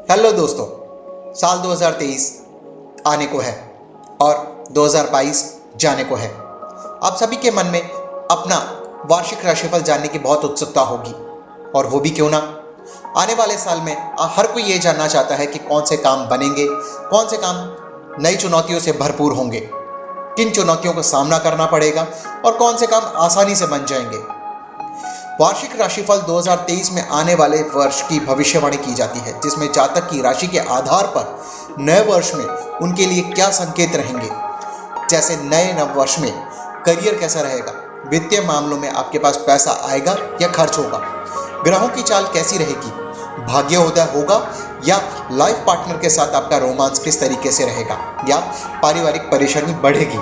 Hello दोस्तों, साल 2023 आने को है और 2022 जाने को है। आप सभी के मन में अपना वार्षिक राशिफल जानने की बहुत उत्सुकता होगी, और वो भी क्यों ना। आने वाले साल में हर कोई ये जानना चाहता है कि कौन से काम बनेंगे, कौन से काम नई चुनौतियों से भरपूर होंगे, किन चुनौतियों का सामना करना पड़ेगा और कौन से काम आसानी से बन जाएंगे। वार्षिक राशिफल 2023 में आने वाले वर्ष की भविष्यवाणी की जाती है, जिसमें जातक की राशि के आधार पर नए वर्ष में उनके लिए क्या संकेत रहेंगे। जैसे नए नव वर्ष में करियर कैसा रहेगा, वित्तीय मामलों में आपके पास पैसा आएगा या खर्च होगा, ग्रहों की चाल कैसी रहेगी, भाग्योदय होगा या लाइफ पार्टनर के साथ आपका रोमांस किस तरीके से रहेगा, या पारिवारिक परेशानी बढ़ेगी,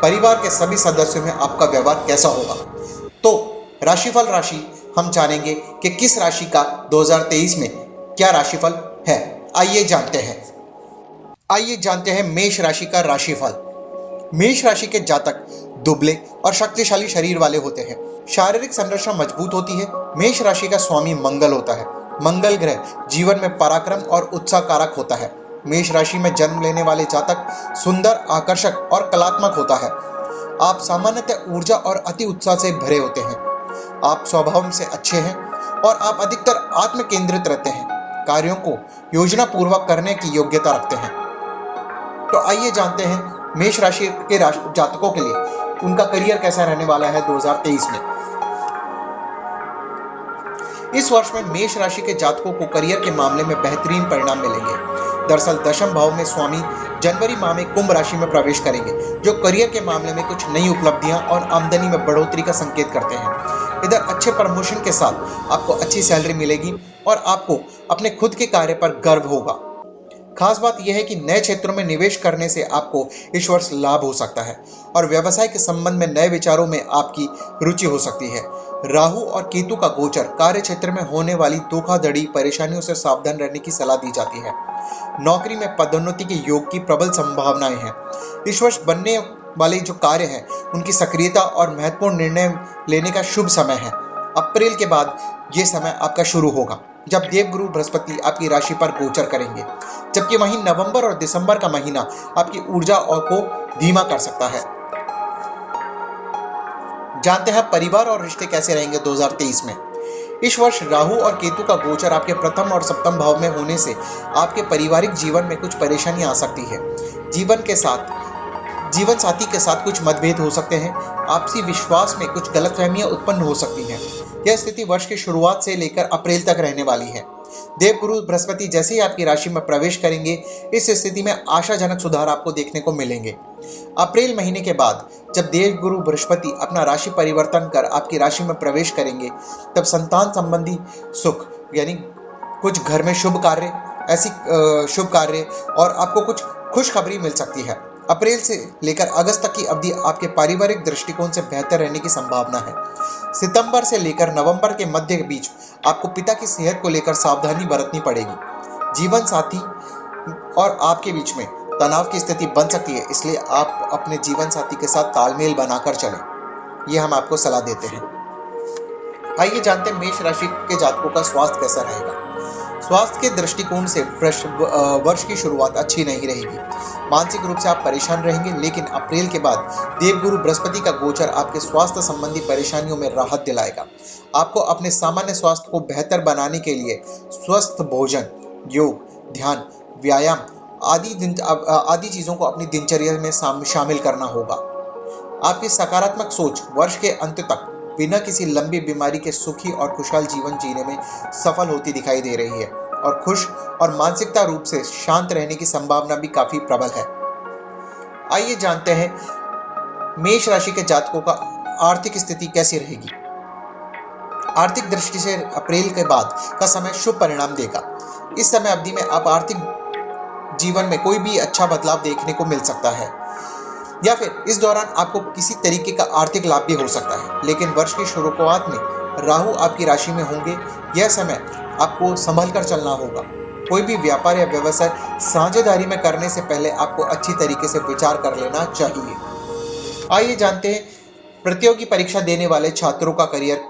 परिवार के सभी सदस्यों में आपका व्यवहार कैसा होगा। तो राशिफल राशि हम जानेंगे कि किस राशि का 2023 में क्या राशिफल है। आइए जानते हैं मेष राशि का राशिफल। मेष राशि के जातक दुबले और शक्तिशाली शरीर वाले होते हैं। शारीरिक संरचना मजबूत होती है। मेष राशि का स्वामी मंगल होता है। मंगल ग्रह जीवन में पराक्रम और उत्साह कारक होता है। मेष राशि में जन्म लेने वाले जातक सुंदर, आकर्षक और कलात्मक होता है। आप सामान्यतः ऊर्जा और अति उत्साह से भरे होते हैं। आप स्वभाव से अच्छे हैं और आप अधिकतर आत्म केंद्रित रहते हैं। कार्यों को योजना पूर्वक करने की योग्यता रखते हैं। तो आइए जानते हैं मेष राशि के जातकों के लिए उनका करियर कैसा रहने वाला है 2023 में। इस वर्ष में मेष राशि के जातकों को करियर के मामले में बेहतरीन परिणाम मिलेंगे। दरअसल दशम भाव में स्वामी जनवरी माह में कुंभ राशि में प्रवेश करेंगे, जो करियर के मामले में कुछ नई उपलब्धियां और आमदनी में बढ़ोतरी का संकेत करते हैं। इधर अच्छे प्रमोशन के साथ आपको अच्छी सैलरी मिलेगी और आपको अपने खुद के कार्य पर गर्व होगा। खास बात यह है कि नए क्षेत्रों में निवेश करने से आपको इस वर्ष लाभ हो सकता है और व्यवसाय के संबंध में नए विचारों में आपकी रुचि हो सकती है। राहु और केतु का गोचर कार्य क्षेत्र में होने वाली धोखाधड़ी परेशानियों से सावधान रहने की सलाह दी जाती है। नौकरी में पदोन्नति के योग की प्रबल संभावनाएं हैं। इस वर्ष बनने वाले जो कार्य हैं उनकी सक्रियता और महत्वपूर्ण निर्णय लेने का शुभ समय है। अप्रैल के बाद ये समय आपका शुरू होगा, जब देवगुरु बृहस्पति आपकी राशि पर गोचर करेंगे, जबकि वहीं नवंबर और दिसंबर का महीना आपकी ऊर्जा को धीमा कर सकता है। जानते हैं परिवार और रिश्ते कैसे रहेंगे 2023 में। इस वर्ष राहु और केतु का गोचर आपके प्रथम और सप्तम भाव में होने से आपके पारिवारिक जीवन में कुछ परेशानी आ सकती है। जीवन साथी के साथ कुछ मतभेद हो सकते हैं। आपसी विश्वास में कुछ गलतफहमियां उत्पन्न हो सकती हैं। यह स्थिति वर्ष की शुरुआत से लेकर अप्रैल तक रहने वाली है। देवगुरु बृहस्पति जैसे ही आपकी राशि में प्रवेश करेंगे, इस स्थिति में आशाजनक सुधार आपको देखने को मिलेंगे। अप्रैल महीने के बाद जब देवगुरु बृहस्पति अपना राशि परिवर्तन कर आपकी राशि में प्रवेश करेंगे, तब संतान संबंधी सुख यानी कुछ घर में शुभ कार्य और आपको कुछ खुशखबरी मिल सकती है। अप्रैल से लेकर अगस्त तक की अवधि आपके पारिवारिक दृष्टिकोण से बेहतर रहने की संभावना है। सितंबर से लेकर नवंबर के मध्य के बीच आपको पिता की सेहत को लेकर सावधानी बरतनी पड़ेगी। जीवन साथी और आपके बीच में तनाव की स्थिति बन सकती है, इसलिए आप अपने जीवन साथी के साथ तालमेल बनाकर चलें। यह हम आपको सलाह देते हैं। आइए जानते हैं मेष राशि के जातकों का स्वास्थ्य कैसा रहेगा। स्वास्थ्य के दृष्टिकोण से वर्ष की शुरुआत अच्छी नहीं रहेगी। मानसिक रूप से आप परेशान रहेंगे, लेकिन अप्रैल के बाद देवगुरु बृहस्पति का गोचर आपके स्वास्थ्य संबंधी परेशानियों में राहत दिलाएगा। आपको अपने सामान्य स्वास्थ्य को बेहतर बनाने के लिए स्वस्थ भोजन, योग, ध्यान, व्यायाम आदि चीजों को अपनी दिनचर्या में शामिल करना होगा। आपकी सकारात्मक सोच वर्ष के अंत तक बिना किसी लंबी बीमारी के सुखी और खुशहाल जीवन जीने में सफल होती दिखाई दे रही है, और खुश और मानसिकता रूप से शांत रहने की संभावना भी काफी प्रबल है। आइए जानते हैं मेष राशि के जातकों का आर्थिक स्थिति कैसी रहेगी। आर्थिक दृष्टि से अप्रैल के बाद का समय शुभ परिणाम देगा। इस समय अवधि में आप आर्थिक जीवन में कोई भी अच्छा बदलाव देखने को मिल सकता है, या फिर इस दौरान आपको किसी तरीके का आर्थिक लाभ भी हो सकता है। लेकिन वर्ष की शुरुआत में राहु आपकी राशि में होंगे। यह समय आपको संभल कर चलना होगा। कोई भी व्यापार या व्यवसाय साझेदारी में करने से पहले आपको अच्छी तरीके से विचार कर लेना चाहिए। आइए जानते हैं प्रतियोगी परीक्षा देने वाले छात्रों का करियर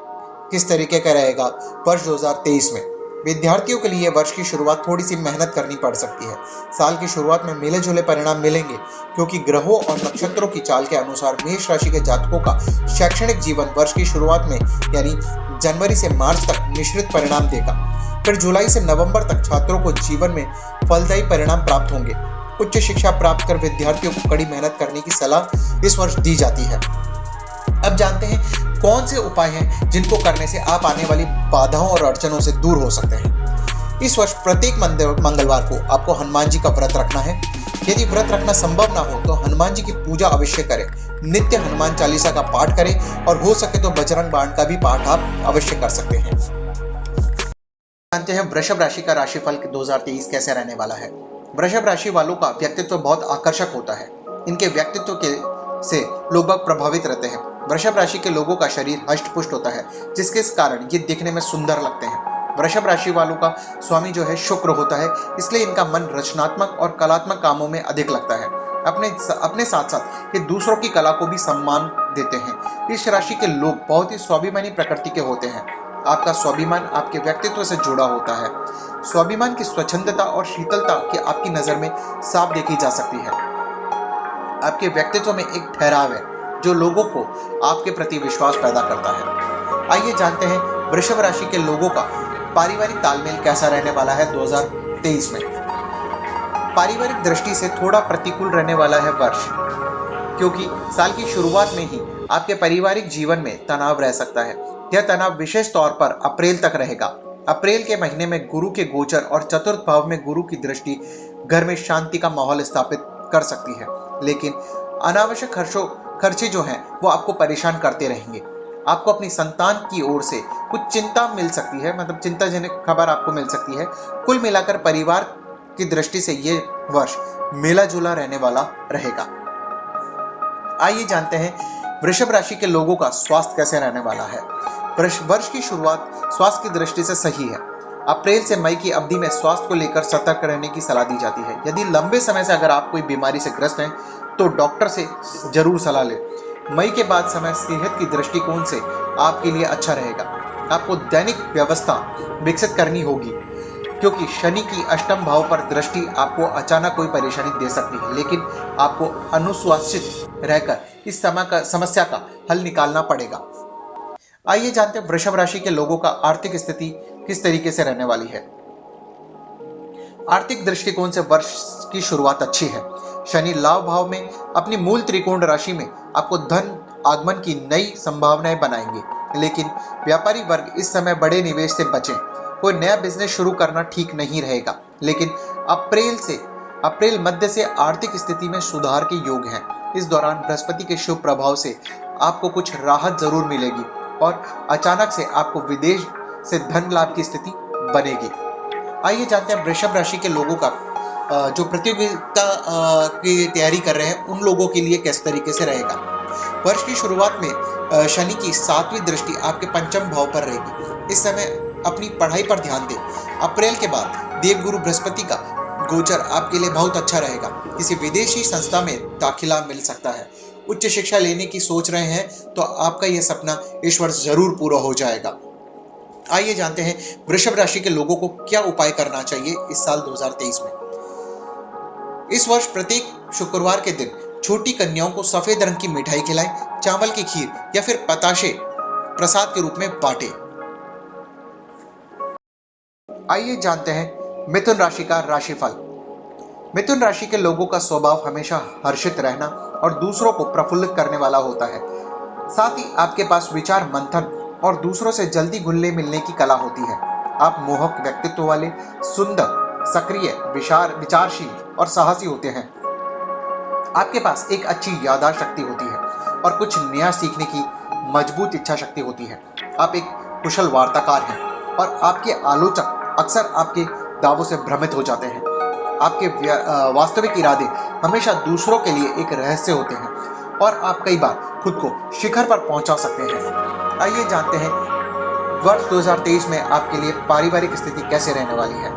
किस तरीके का रहेगा वर्ष 2023 में। विद्यार्थियों के लिए यह वर्ष की शुरुआत थोड़ी सी मेहनत करनी पड़ सकती है। साल की शुरुआत में मिले जुले परिणाम मिलेंगे, क्योंकि ग्रहों और नक्षत्रों की चाल के अनुसार मेष राशि के जातकों का शैक्षणिक जीवन वर्ष की शुरुआत में यानी जनवरी से मार्च तक मिश्रित परिणाम देगा। फिर जुलाई से नवंबर तक छात्रों को जीवन में फलदायी परिणाम प्राप्त होंगे। उच्च शिक्षा प्राप्त कर विद्यार्थियों को कड़ी मेहनत करने की सलाह इस वर्ष दी जाती है। अब जानते हैं कौन से उपाय हैं जिनको करने से आप आने वाली बाधाओं और अड़चनों से दूर हो सकते हैं। इस वर्ष प्रत्येक मंगलवार को आपको हनुमान जी का व्रत रखना है। यदि व्रत रखना संभव ना हो तो हनुमान जी की पूजा अवश्य करें। नित्य हनुमान चालीसा का पाठ करें और हो सके तो बजरंग बाण का भी पाठ आप अवश्य कर सकते हैं। जानते हैं वृषभ राशि का राशिफल 2023 कैसे रहने वाला है। वृषभ राशि वालों का व्यक्तित्व बहुत आकर्षक होता है। इनके व्यक्तित्व से लोग बहुत प्रभावित रहते हैं। वृषभ राशि के लोगों का शरीर हष्ट-पुष्ट होता है, जिसके कारण ये दिखने में सुंदर लगते हैं। वृषभ राशि वालों का स्वामी जो है शुक्र होता है, इसलिए इनका मन रचनात्मक और कलात्मक कामों में अधिक लगता है। अपने साथ साथ ये दूसरों की कला को भी सम्मान देते हैं। इस राशि के लोग बहुत ही स्वाभिमानी प्रकृति के होते हैं। आपका स्वाभिमान आपके व्यक्तित्व से जुड़ा होता है। स्वाभिमान की स्वच्छंदता और शीतलता की आपकी नजर में साफ देखी जा सकती है। आपके व्यक्तित्व में एक ठहराव है जो लोगों को आपके प्रति विश्वास पैदा करता है। आइए जानते हैं वृषभ राशि के लोगों का पारिवारिक तालमेल कैसा रहने वाला है 2023 में। पारिवारिक दृष्टि से थोड़ा प्रतिकूल रहने वाला है वर्ष, क्योंकि साल की शुरुआत में ही आपके पारिवारिक जीवन में तनाव रह सकता है। यह तनाव विशेष तौर पर अप्रैल तक रहेगा। अप्रैल के महीने में गुरु के गोचर और चतुर्थ भाव में गुरु की दृष्टि घर में शांति का माहौल स्थापित कर सकती है, लेकिन अनावश्यक खर्चे जो हैं वो आपको परेशान करते रहेंगे। आपको अपनी संतान की ओर से कुछ चिंता मिल सकती है, मतलब चिंताजनक खबर आपको मिल सकती है। कुल मिलाकर परिवार की दृष्टि से ये वर्ष मिला जुला रहने वाला रहेगा। आइए जानते हैं वृषभ राशि के लोगों का स्वास्थ्य कैसे रहने वाला है। वर्ष की शुरुआत स्वास्थ्य की दृष्टि से सही है। अप्रैल से मई की अवधि में स्वास्थ्य को लेकर सतर्क रहने की सलाह दी जाती है। यदि लंबे समय से अगर आप कोई बीमारी से ग्रस्त हैं तो डॉक्टर से जरूर सलाह लें। मई के बाद समय सेहत की दृष्टिकोण से आपके लिए अच्छा रहेगा। आपको दैनिक व्यवस्था विकसित करनी होगी, क्योंकि शनि की अष्टम भाव पर दृष्टि आपको अचानक कोई परेशानी दे सकती है, लेकिन आपको अनुशासित रहकर इस समस्या का हल निकालना पड़ेगा। आइए जानते हैं वृषभ राशि के लोगों का आर्थिक स्थिति किस तरीके से रहने वाली है। आर्थिक दृष्टिकोण से वर्ष की शुरुआत अच्छी है। शनि लाभ भाव में अपनी मूल त्रिकोण राशि में आपको धन आगमन की नई संभावनाएं बनाएंगे, लेकिन व्यापारी वर्ग इस समय बड़े निवेश से बचें। कोई नया बिजनेस शुरू करना ठीक नहीं रहेगा, लेकिन अप्रैल मध्य से आर्थिक स्थिति में सुधार के योग हैं। इस दौरान बृहस्पति के शुभ प्रभाव से आपको कुछ राहत जरूर मिलेगी और अचानक से आपको विदेश से धन लाभ की स्थिति बनेगी। आइए जानते हैं वृषभ राशि के लोगों का जो प्रतियोगिता की तैयारी कर रहे हैं उन लोगों के लिए किस तरीके से रहेगा। वर्ष की शुरुआत में शनि की 7वीं दृष्टि आपके पंचम भाव पर रहेगी। इस समय अपनी पढ़ाई पर ध्यान दें। अप्रैल के बाद देवगुरु बृहस्पति का गोचर आपके लिए बहुत अच्छा रहेगा। किसी विदेशी संस्था में दाखिला मिल सकता है। उच्च शिक्षा लेने की सोच रहे हैं तो आपका यह सपना इस वर्ष जरूर पूरा हो जाएगा। आइए जानते हैं वृषभ राशि के लोगों को क्या उपाय करना चाहिए इस साल 2023 में। इस वर्ष प्रत्येक शुक्रवार के दिन छोटी कन्याओं को सफेद रंग की मिठाई खिलाएं, चावल की खीर या फिर बताशे प्रसाद के रूप में बांटें। आइए जानते हैं मिथुन राशि का राशिफल। मिथुन राशि के लोगों का स्वभाव हमेशा हर्षित रहना और दूसरों को प्रफुल्लित करने वाला होता है। साथ ही आपके पास विचार मंथन और दूसरों से जल्दी घुलने मिलने की कला होती है। आप मोहक व्यक्तित्व वाले, सुंदर, सक्रिय, विचारशील और साहसी होते हैं। आपके पास एक अच्छी याददाश्त शक्ति होती है और कुछ नया सीखने की मजबूत इच्छा शक्ति होती है। आप एक कुशल वार्ताकार हैं और आपके आलोचक अक्सर आपके दावों से भ्रमित हो जाते हैं। आपके वास्तविक इरादे हमेशा दूसरों के लिए एक रहस्य होते हैं और आप कई बार खुद को शिखर पर पहुंचा सकते हैं। आइए जानते हैं वर्ष 2023 में आपके लिए पारिवारिक स्थिति कैसे रहने वाली है।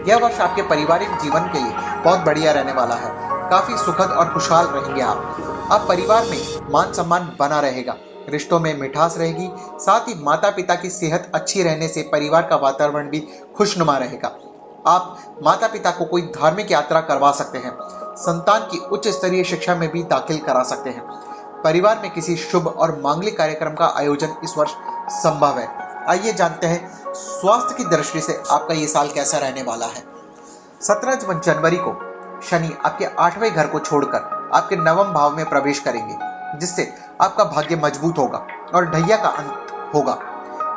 यह वर्ष आपके पारिवारिक जीवन के लिए बहुत बढ़िया रहने वाला है। काफी सुखद और खुशहाल रहेंगे आप। परिवार में मान सम्मान बना रहेगा रिश्तों में मिठास रहेगी। साथ ही माता पिता की सेहत अच्छी रहने से परिवार का वातावरण भी खुशनुमा रहेगा। आप माता पिता को कोई धार्मिक यात्रा करवा सकते हैं। संतान की उच्च स्तरीय शिक्षा में भी दाखिल करा सकते हैं। परिवार में किसी शुभ और मांगलिक कार्यक्रम का आयोजन इस वर्ष संभव है। आइए जानते हैं स्वास्थ्य की दृष्टि से आपका ये साल कैसा रहने वाला है। 17 जनवरी को शनि आपके 8वें घर को छोड़कर आपके 9वें भाव में प्रवेश करेंगे, जिससे आपका भाग्य मजबूत होगा और ढैया का अंत होगा।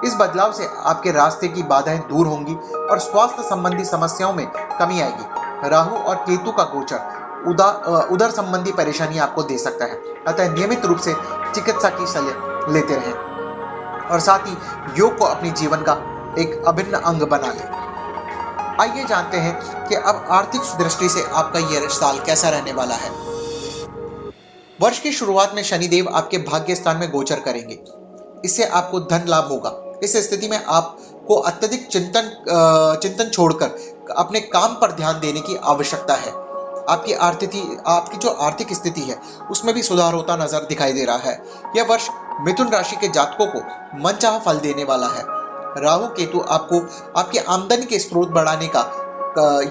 इस बदलाव से आपके रास्ते की बाधाएं दूर होंगी और स्वास्थ्य संबंधी समस्याओं में कमी आएगी। राहु और केतु का गोचर उदर संबंधी परेशानी आपको दे सकता है, अतः नियमित रूप से चिकित्सा की सलाह लेते रहें और साथ ही योग को अपने जीवन का एक अभिन्न अंग बना लें। आइए जानते हैं कि अब आर्थिक दृष्टि से आपका यह साल कैसा रहने वाला है। वर्ष की शुरुआत में शनिदेव आपके भाग्य स्थान में गोचर करेंगे। इससे आपको धन लाभ होगा। इस स्थिति में आपको अत्यधिक चिंतन छोड़कर अपने काम पर ध्यान देने की आवश्यकता है। आपकी जो आर्थिक स्थिति है उसमें भी सुधार होता नजर दिखाई दे रहा है। यह वर्ष मिथुन राशि के जातकों को मनचाहा फल देने वाला है। राहु केतु आपको आपकी आमदनी के स्रोत बढ़ाने का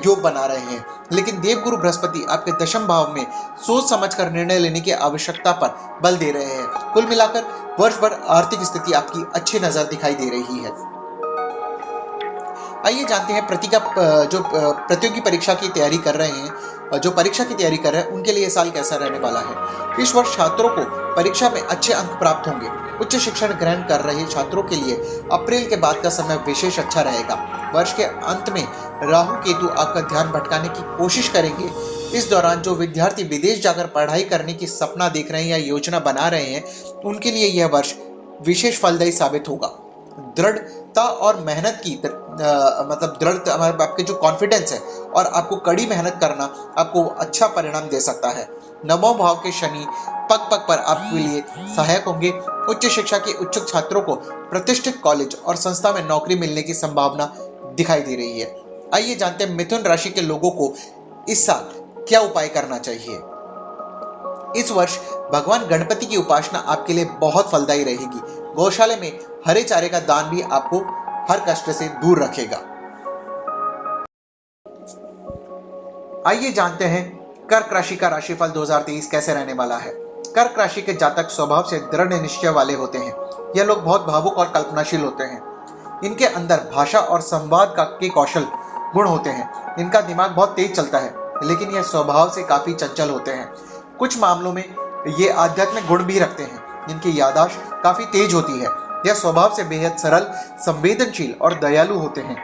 योग बना रहे हैं, लेकिन देवगुरु बृहस्पति आपके दशम भाव में सोच समझकर निर्णय लेने की आवश्यकता पर बल दे रहे हैं। कुल मिलाकर वर्ष भर आर्थिक स्थिति आपकी अच्छी नजर दिखाई दे रही है। आइए जानते हैं प्रतियोगी परीक्षा की तैयारी कर रहे हैं और जो परीक्षा की तैयारी कर रहे हैं उनके लिए यह साल कैसा रहने वाला है। इस वर्ष छात्रों को परीक्षा में अच्छे अंक प्राप्त होंगे। उच्च शिक्षण ग्रहण कर रहे छात्रों के लिए अप्रैल के बाद का समय विशेष अच्छा रहेगा। वर्ष के अंत में राहु केतु आपका ध्यान भटकाने की कोशिश करेंगे। इस दौरान जो विद्यार्थी विदेश जाकर पढ़ाई करने की सपना देख रहे हैं या योजना बना रहे हैं, उनके लिए यह वर्ष विशेष फलदायी साबित होगा। दृढ़ता और मेहनत की दृढ़ता आपके जो कॉन्फिडेंस है और आपको कड़ी मेहनत करना आपको अच्छा परिणाम दे सकता है। 9वें भाव के शनि पग पग पर आपके लिए सहायक होंगे। उच्च शिक्षा के इच्छुक छात्रों को प्रतिष्ठित कॉलेज और संस्था में नौकरी मिलने की संभावना दिखाई दे रही है। आइए जानते हैं मिथुन राशि के लोगों को इस साल क्या उपाय करना चाहिए। इस वर्ष भगवान गणपति की उपासना आपके लिए बहुत फलदायी रहेगी। गौशाले में हरे चारे का दान भी आपको हर कष्ट से दूर रखेगा। आइए जानते हैं कर्क राशि का राशिफल 2023 कैसे रहने वाला है। कर्क राशि के जातक स्वभाव से दृढ़ निश्चय वाले होते हैं। यह लोग बहुत भावुक और कल्पनाशील होते हैं। इनके अंदर भाषा और संवाद के कौशल गुण होते हैं। इनका दिमाग बहुत तेज चलता है, लेकिन यह स्वभाव से काफी चंचल होते हैं। कुछ मामलों में ये आध्यात्मिक गुण भी रखते हैं। इनकी याददाश्त काफी तेज होती है। यह स्वभाव से बेहद सरल, संवेदनशील और दयालु होते हैं।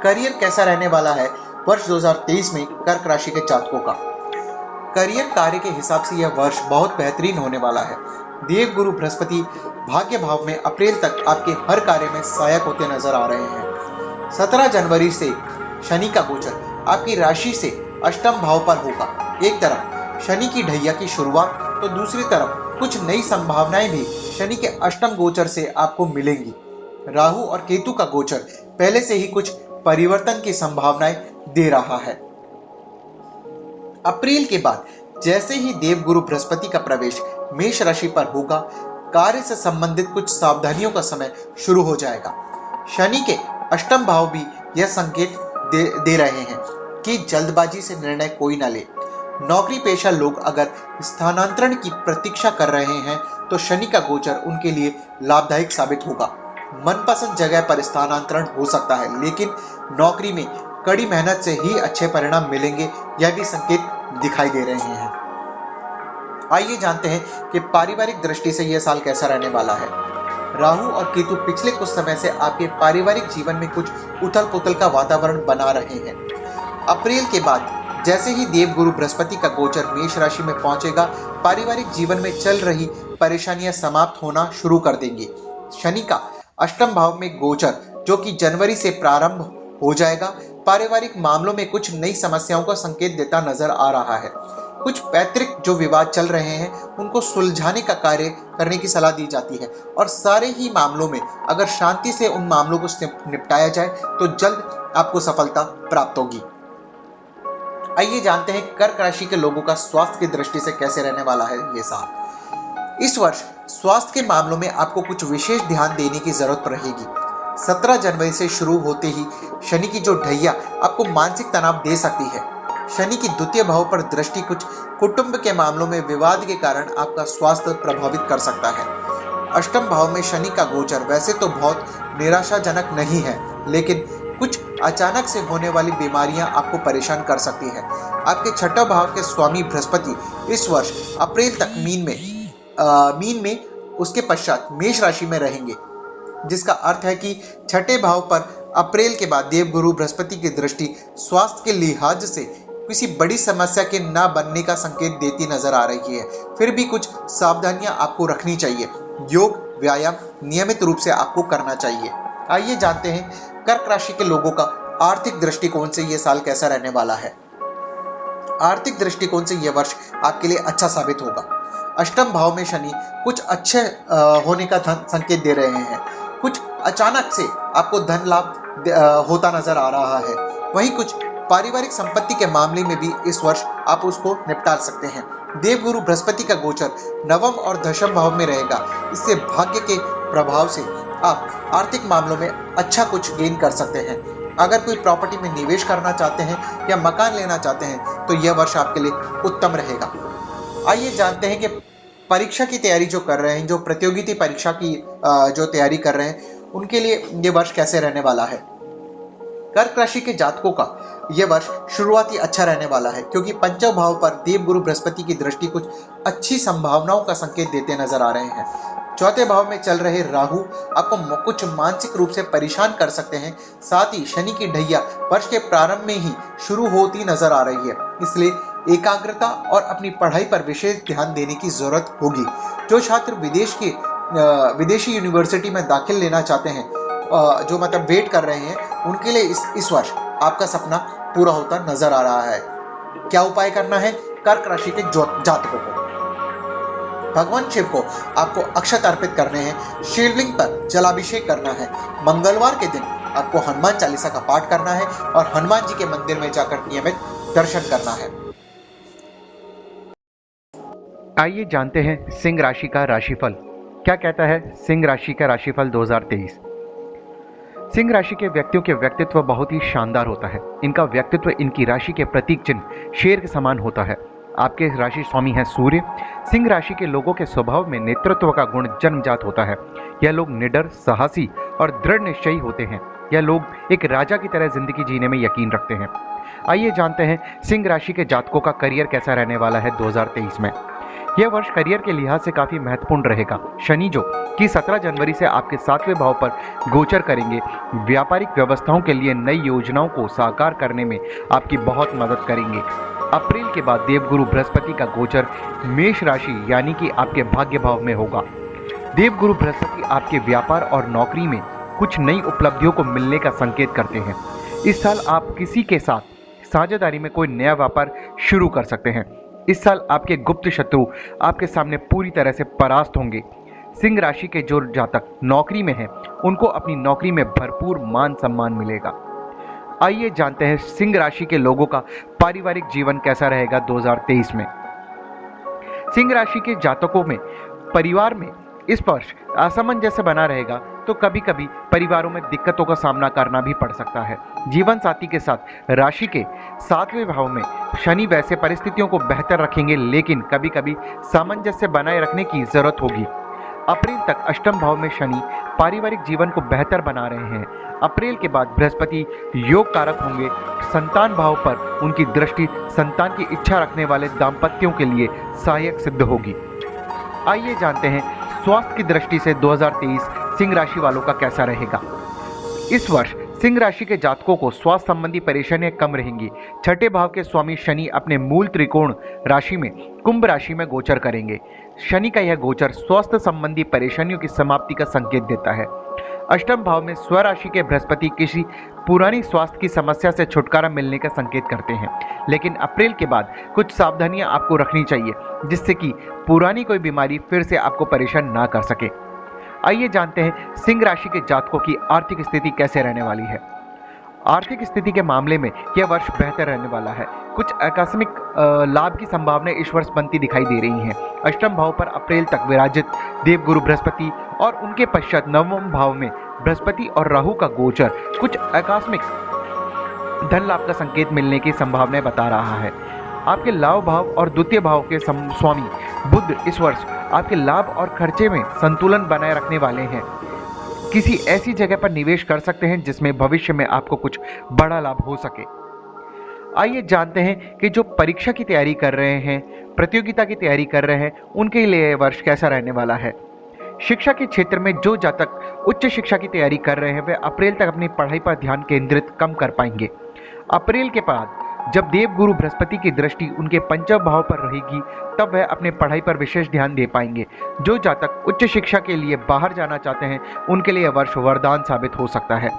करियर कैसा रहने वाला है वर्ष 2023 में कर्क राशि के जातकों का। करियर कार्य के हिसाब से यह वर्ष बहुत बेहतरीन होने वाला है। देवगुरु बृहस्पति भाग्य भाव में अप्रैल तक आपके हर कार्य में सहायक होते नजर आ रहे हैं। 17 जनवरी से शनि का गोचर आपकी राशि से अष्टम भाव पर होगा। एक तरफ शनि की ढैया की शुरुआत तो दूसरी तरफ कुछ नई संभावनाएं भी शनि के अष्टम गोचर से आपको मिलेंगी। राहु और केतु का गोचर पहले से ही कुछ परिवर्तन की संभावनाएं दे रहा है। अप्रैल के बाद जैसे ही देवगुरु बृहस्पति का प्रवेश मेष राशि पर होगा, कार्य से संबंधित कुछ सावधानियों का समय शुरू हो जाएगा। शनि के अष्टम भाव भी यह संकेत दे रहे हैं कि जल्दबाजी से निर्णय कोई ना ले। नौकरी पेशा लोग अगर स्थानांतरण की प्रतीक्षा कर रहे हैं तो शनि का गोचर उनके लिए लाभदायक साबित होगा। मनपसंद जगह पर स्थानांतरण हो सकता है, लेकिन नौकरी में कड़ी मेहनत से ही अच्छे परिणाम मिलेंगे, यह भी संकेत दिखाई दे रहे हैं। आइए जानते हैं कि पारिवारिक दृष्टि से यह साल कैसा रहने वाला है। राहु और केतु पिछले कुछ समय से आपके पारिवारिक जीवन में कुछ उथल पुथल का वातावरण बना रहे हैं। अप्रैल के बाद जैसे ही देवगुरु बृहस्पति का गोचर मेष राशि में पहुंचेगा, पारिवारिक जीवन में चल रही परेशानियां समाप्त होना शुरू कर देंगी। शनि का अष्टम भाव में गोचर जो कि जनवरी से प्रारंभ हो जाएगा, पारिवारिक मामलों में कुछ नई समस्याओं का संकेत देता नजर आ रहा है। कुछ पैतृक जो विवाद चल रहे हैं उनको सुलझाने का कार्य करने की सलाह दी जाती है और सारे ही मामलों में अगर शांति से उन मामलों को निपटाया जाए तो जल्द आपको सफलता प्राप्त होगी। आइए जानते हैं कर्क राशि के लोगों का स्वास्थ्य की दृष्टि से कैसे रहने वाला है ये साल। इस वर्ष स्वास्थ्य के मामलों में आपको कुछ विशेष ध्यान देने की जरूरत रहेगी। 17 जनवरी से शुरू होते ही शनि की जो ढैया आपको मानसिक तनाव दे सकती है। शनि की द्वितीय भाव पर दृष्टि कुछ कुटुंब के मामलों में विवाद के कारण आपका स्वास्थ्य प्रभावित कर सकता है। अष्टम भाव में शनि का गोचर वैसे तो बहुत निराशाजनक नहीं है, लेकिन कुछ अचानक से होने वाली बीमारियां आपको परेशान कर सकती है। आपके छठा भाव के स्वामी बृहस्पति इस वर्ष अप्रैल तक मीन में उसके पश्चात मेष राशि में रहेंगे, जिसका अर्थ है कि छठे भाव पर अप्रैल के बाद देवगुरु बृहस्पति की दृष्टि स्वास्थ्य के लिहाज से किसी बड़ी समस्या के न बनने का संकेत देती नजर आ रही है। फिर भी कुछ सावधानियां आपको रखनी चाहिए। योग व्यायाम नियमित रूप से आपको करना चाहिए। आइए जानते हैं कर्क राशि के लोगों का आर्थिक दृष्टिकोण से यह साल कैसा रहने वाला है। आर्थिक दृष्टिकोण से यह वर्ष आपके लिए अच्छा साबित होगा। अष्टम भाव में शनि कुछ अच्छे होने का संकेत दे रहे हैं। कुछ अचानक से आपको धन लाभ होता नजर आ रहा है। वहीं कुछ पारिवारिक संपत्ति के मामले में भी इस वर्ष आप उसको निपटा सकते हैं। देवगुरु बृहस्पति का गोचर नवम और दशम भाव में रहेगा। इससे भाग्य के प्रभाव से आप आर्थिक मामलों में अच्छा कुछ गेन कर सकते हैं। अगर कोई प्रॉपर्टी में निवेश करना चाहते हैं या मकान लेना चाहते हैं तो यह वर्ष आपके लिए उत्तम रहेगा। आइए जानते हैं कि परीक्षा की तैयारी जो कर रहे हैं, जो प्रतियोगिता परीक्षा की जो तैयारी कर रहे हैं, उनके लिए ये वर्ष कैसे रहने वाला है। कर्क राशि के जातकों का यह वर्ष शुरुआती अच्छा रहने वाला है, क्योंकि पंचम भाव पर देवगुरु बृहस्पति की दृष्टि कुछ अच्छी संभावनाओं का संकेत देते नजर आ रहे हैं। चौथे भाव में चल रहे राहु आपको कुछ मानसिक रूप से परेशान कर सकते हैं। साथ ही शनि की ढैया वर्ष के प्रारंभ में ही शुरू होती नजर आ रही है, इसलिए एकाग्रता और अपनी पढ़ाई पर विशेष ध्यान देने की जरूरत होगी। जो छात्र विदेशी यूनिवर्सिटी में दाखिल लेना चाहते हैं, जो मतलब वेट कर रहे हैं, उनके लिए इस वर्ष आपका सपना पूरा होता नजर आ रहा है। क्या उपाय करना है कर्क राशि के जातकों को? भगवान शिव को आपको अक्षत अर्पित करने हैं, शिवलिंग पर जलाभिषेक करना है। मंगलवार के दिन आपको हनुमान चालीसा का पाठ करना है और हनुमान जी के मंदिर में जाकर नियमित दर्शन करना है। आइए जानते हैं सिंह राशि का राशिफल। क्या कहता है सिंह राशि का राशिफल 2023। सिंह राशि के व्यक्तियों के व्यक्तित्व बहुत ही शानदार होता है। इनका व्यक्तित्व इनकी राशि के प्रतीक चिन्ह शेर के समान होता है। आपके राशि स्वामी है सूर्य। सिंह राशि के लोगों के स्वभाव में नेतृत्व का गुण जन्मजात होता है। यह लोग निडर, साहसी और दृढ़ निश्चयी होते हैं। यह लोग एक राजा की तरह जिंदगी जीने में यकीन रखते हैं। आइए जानते हैं सिंह राशि के जातकों का करियर कैसा रहने वाला है 2023 में। यह वर्ष करियर के लिहाज से काफी महत्वपूर्ण रहेगा। शनि जो कि 17 जनवरी से आपके 7वें भाव पर गोचर करेंगे, व्यापारिक व्यवस्थाओं के लिए नई योजनाओं को साकार करने में आपकी बहुत मदद करेंगे। अप्रैल के बाद देवगुरु बृहस्पति का गोचर मेष राशि यानी कि आपके भाग्य भाव में होगा। देवगुरु बृहस्पति आपके व्यापार और नौकरी में कुछ नई उपलब्धियों को मिलने का संकेत करते हैं। इस साल आप किसी के साथ साझेदारी में कोई नया व्यापार शुरू कर सकते हैं। इस साल आपके गुप्त शत्रु आपके सामने पूरी तरह से परास्त होंगे। सिंह राशि के जो जातक नौकरी में हैं, उनको अपनी नौकरी में भरपूर मान सम्मान मिलेगा। आइए जानते हैं सिंह राशि के लोगों का पारिवारिक जीवन कैसा रहेगा 2023 में। सिंह राशि के जातकों में परिवार में इस वर्ष असमंजस्य बना रहेगा, तो कभी कभी परिवारों में दिक्कतों का सामना करना भी पड़ सकता है। जीवन साथी के साथ राशि के 7वें भाव में शनि वैसे परिस्थितियों को बेहतर रखेंगे, लेकिन कभी कभी सामंजस्य बनाए रखने की जरूरत होगी। अप्रैल तक अष्टम भाव में शनि पारिवारिक जीवन को बेहतर बना रहे हैं। अप्रैल के बाद बृहस्पति योग कारक होंगे। संतान भाव पर उनकी दृष्टि संतान की इच्छा रखने वाले दाम्पत्यों के लिए सहायक सिद्ध होगी। आइए जानते हैं स्वास्थ्य की दृष्टि से 2023 सिंह राशि वालों का कैसा रहेगा। इस वर्ष सिंह राशि के जातकों को स्वास्थ्य संबंधी परेशानियां कम रहेंगी। छठे भाव के स्वामी शनि अपने मूल त्रिकोण राशि में कुंभ राशि में गोचर करेंगे। शनि का यह गोचर स्वास्थ्य संबंधी परेशानियों की समाप्ति का संकेत देता है। अष्टम भाव में स्वराशि के बृहस्पति किसी पुरानी स्वास्थ्य की समस्या से छुटकारा मिलने का संकेत करते हैं, लेकिन अप्रैल के बाद कुछ सावधानियां आपको रखनी चाहिए, जिससे कि पुरानी कोई बीमारी फिर से आपको परेशान ना कर सके। आइए जानते हैं सिंह राशि के जातकों की आर्थिक स्थिति कैसे रहने वाली है। आर्थिक स्थिति के मामले में यह वर्ष बेहतर रहने वाला है। कुछ आकस्मिक लाभ की संभावना इस वर्ष बनती दिखाई दे रही हैं। अष्टम भाव पर अप्रैल तक विराजित देवगुरु बृहस्पति और उनके पश्चात नवम भाव में बृहस्पति और राहु का गोचर कुछ आकस्मिक धन लाभ का संकेत मिलने की संभावनाएं बता रहा है। आपके लाभ भाव और द्वितीय भाव के स्वामी बुध इस वर्ष आपके लाभ और खर्चे में संतुलन बनाए रखने वाले हैं। किसी ऐसी जगह पर निवेश कर सकते हैं जिसमें भविष्य में आपको कुछ बड़ा लाभ हो सके। आइए जानते हैं कि जो परीक्षा की तैयारी कर रहे हैं, प्रतियोगिता की तैयारी कर रहे हैं, उनके लिए यह वर्ष कैसा रहने वाला है। शिक्षा के क्षेत्र में जो जातक उच्च शिक्षा की तैयारी कर रहे हैं वे अप्रैल तक अपनी पढ़ाई पर ध्यान केंद्रित कम कर पाएंगे। अप्रैल के बाद जब देवगुरु बृहस्पति की दृष्टि उनके पंचम भाव पर रहेगी तब वह अपने पढ़ाई पर विशेष ध्यान दे पाएंगे। जो जातक उच्च शिक्षा के लिए बाहर जाना चाहते हैं उनके लिए यह वर्ष वरदान साबित हो सकता है।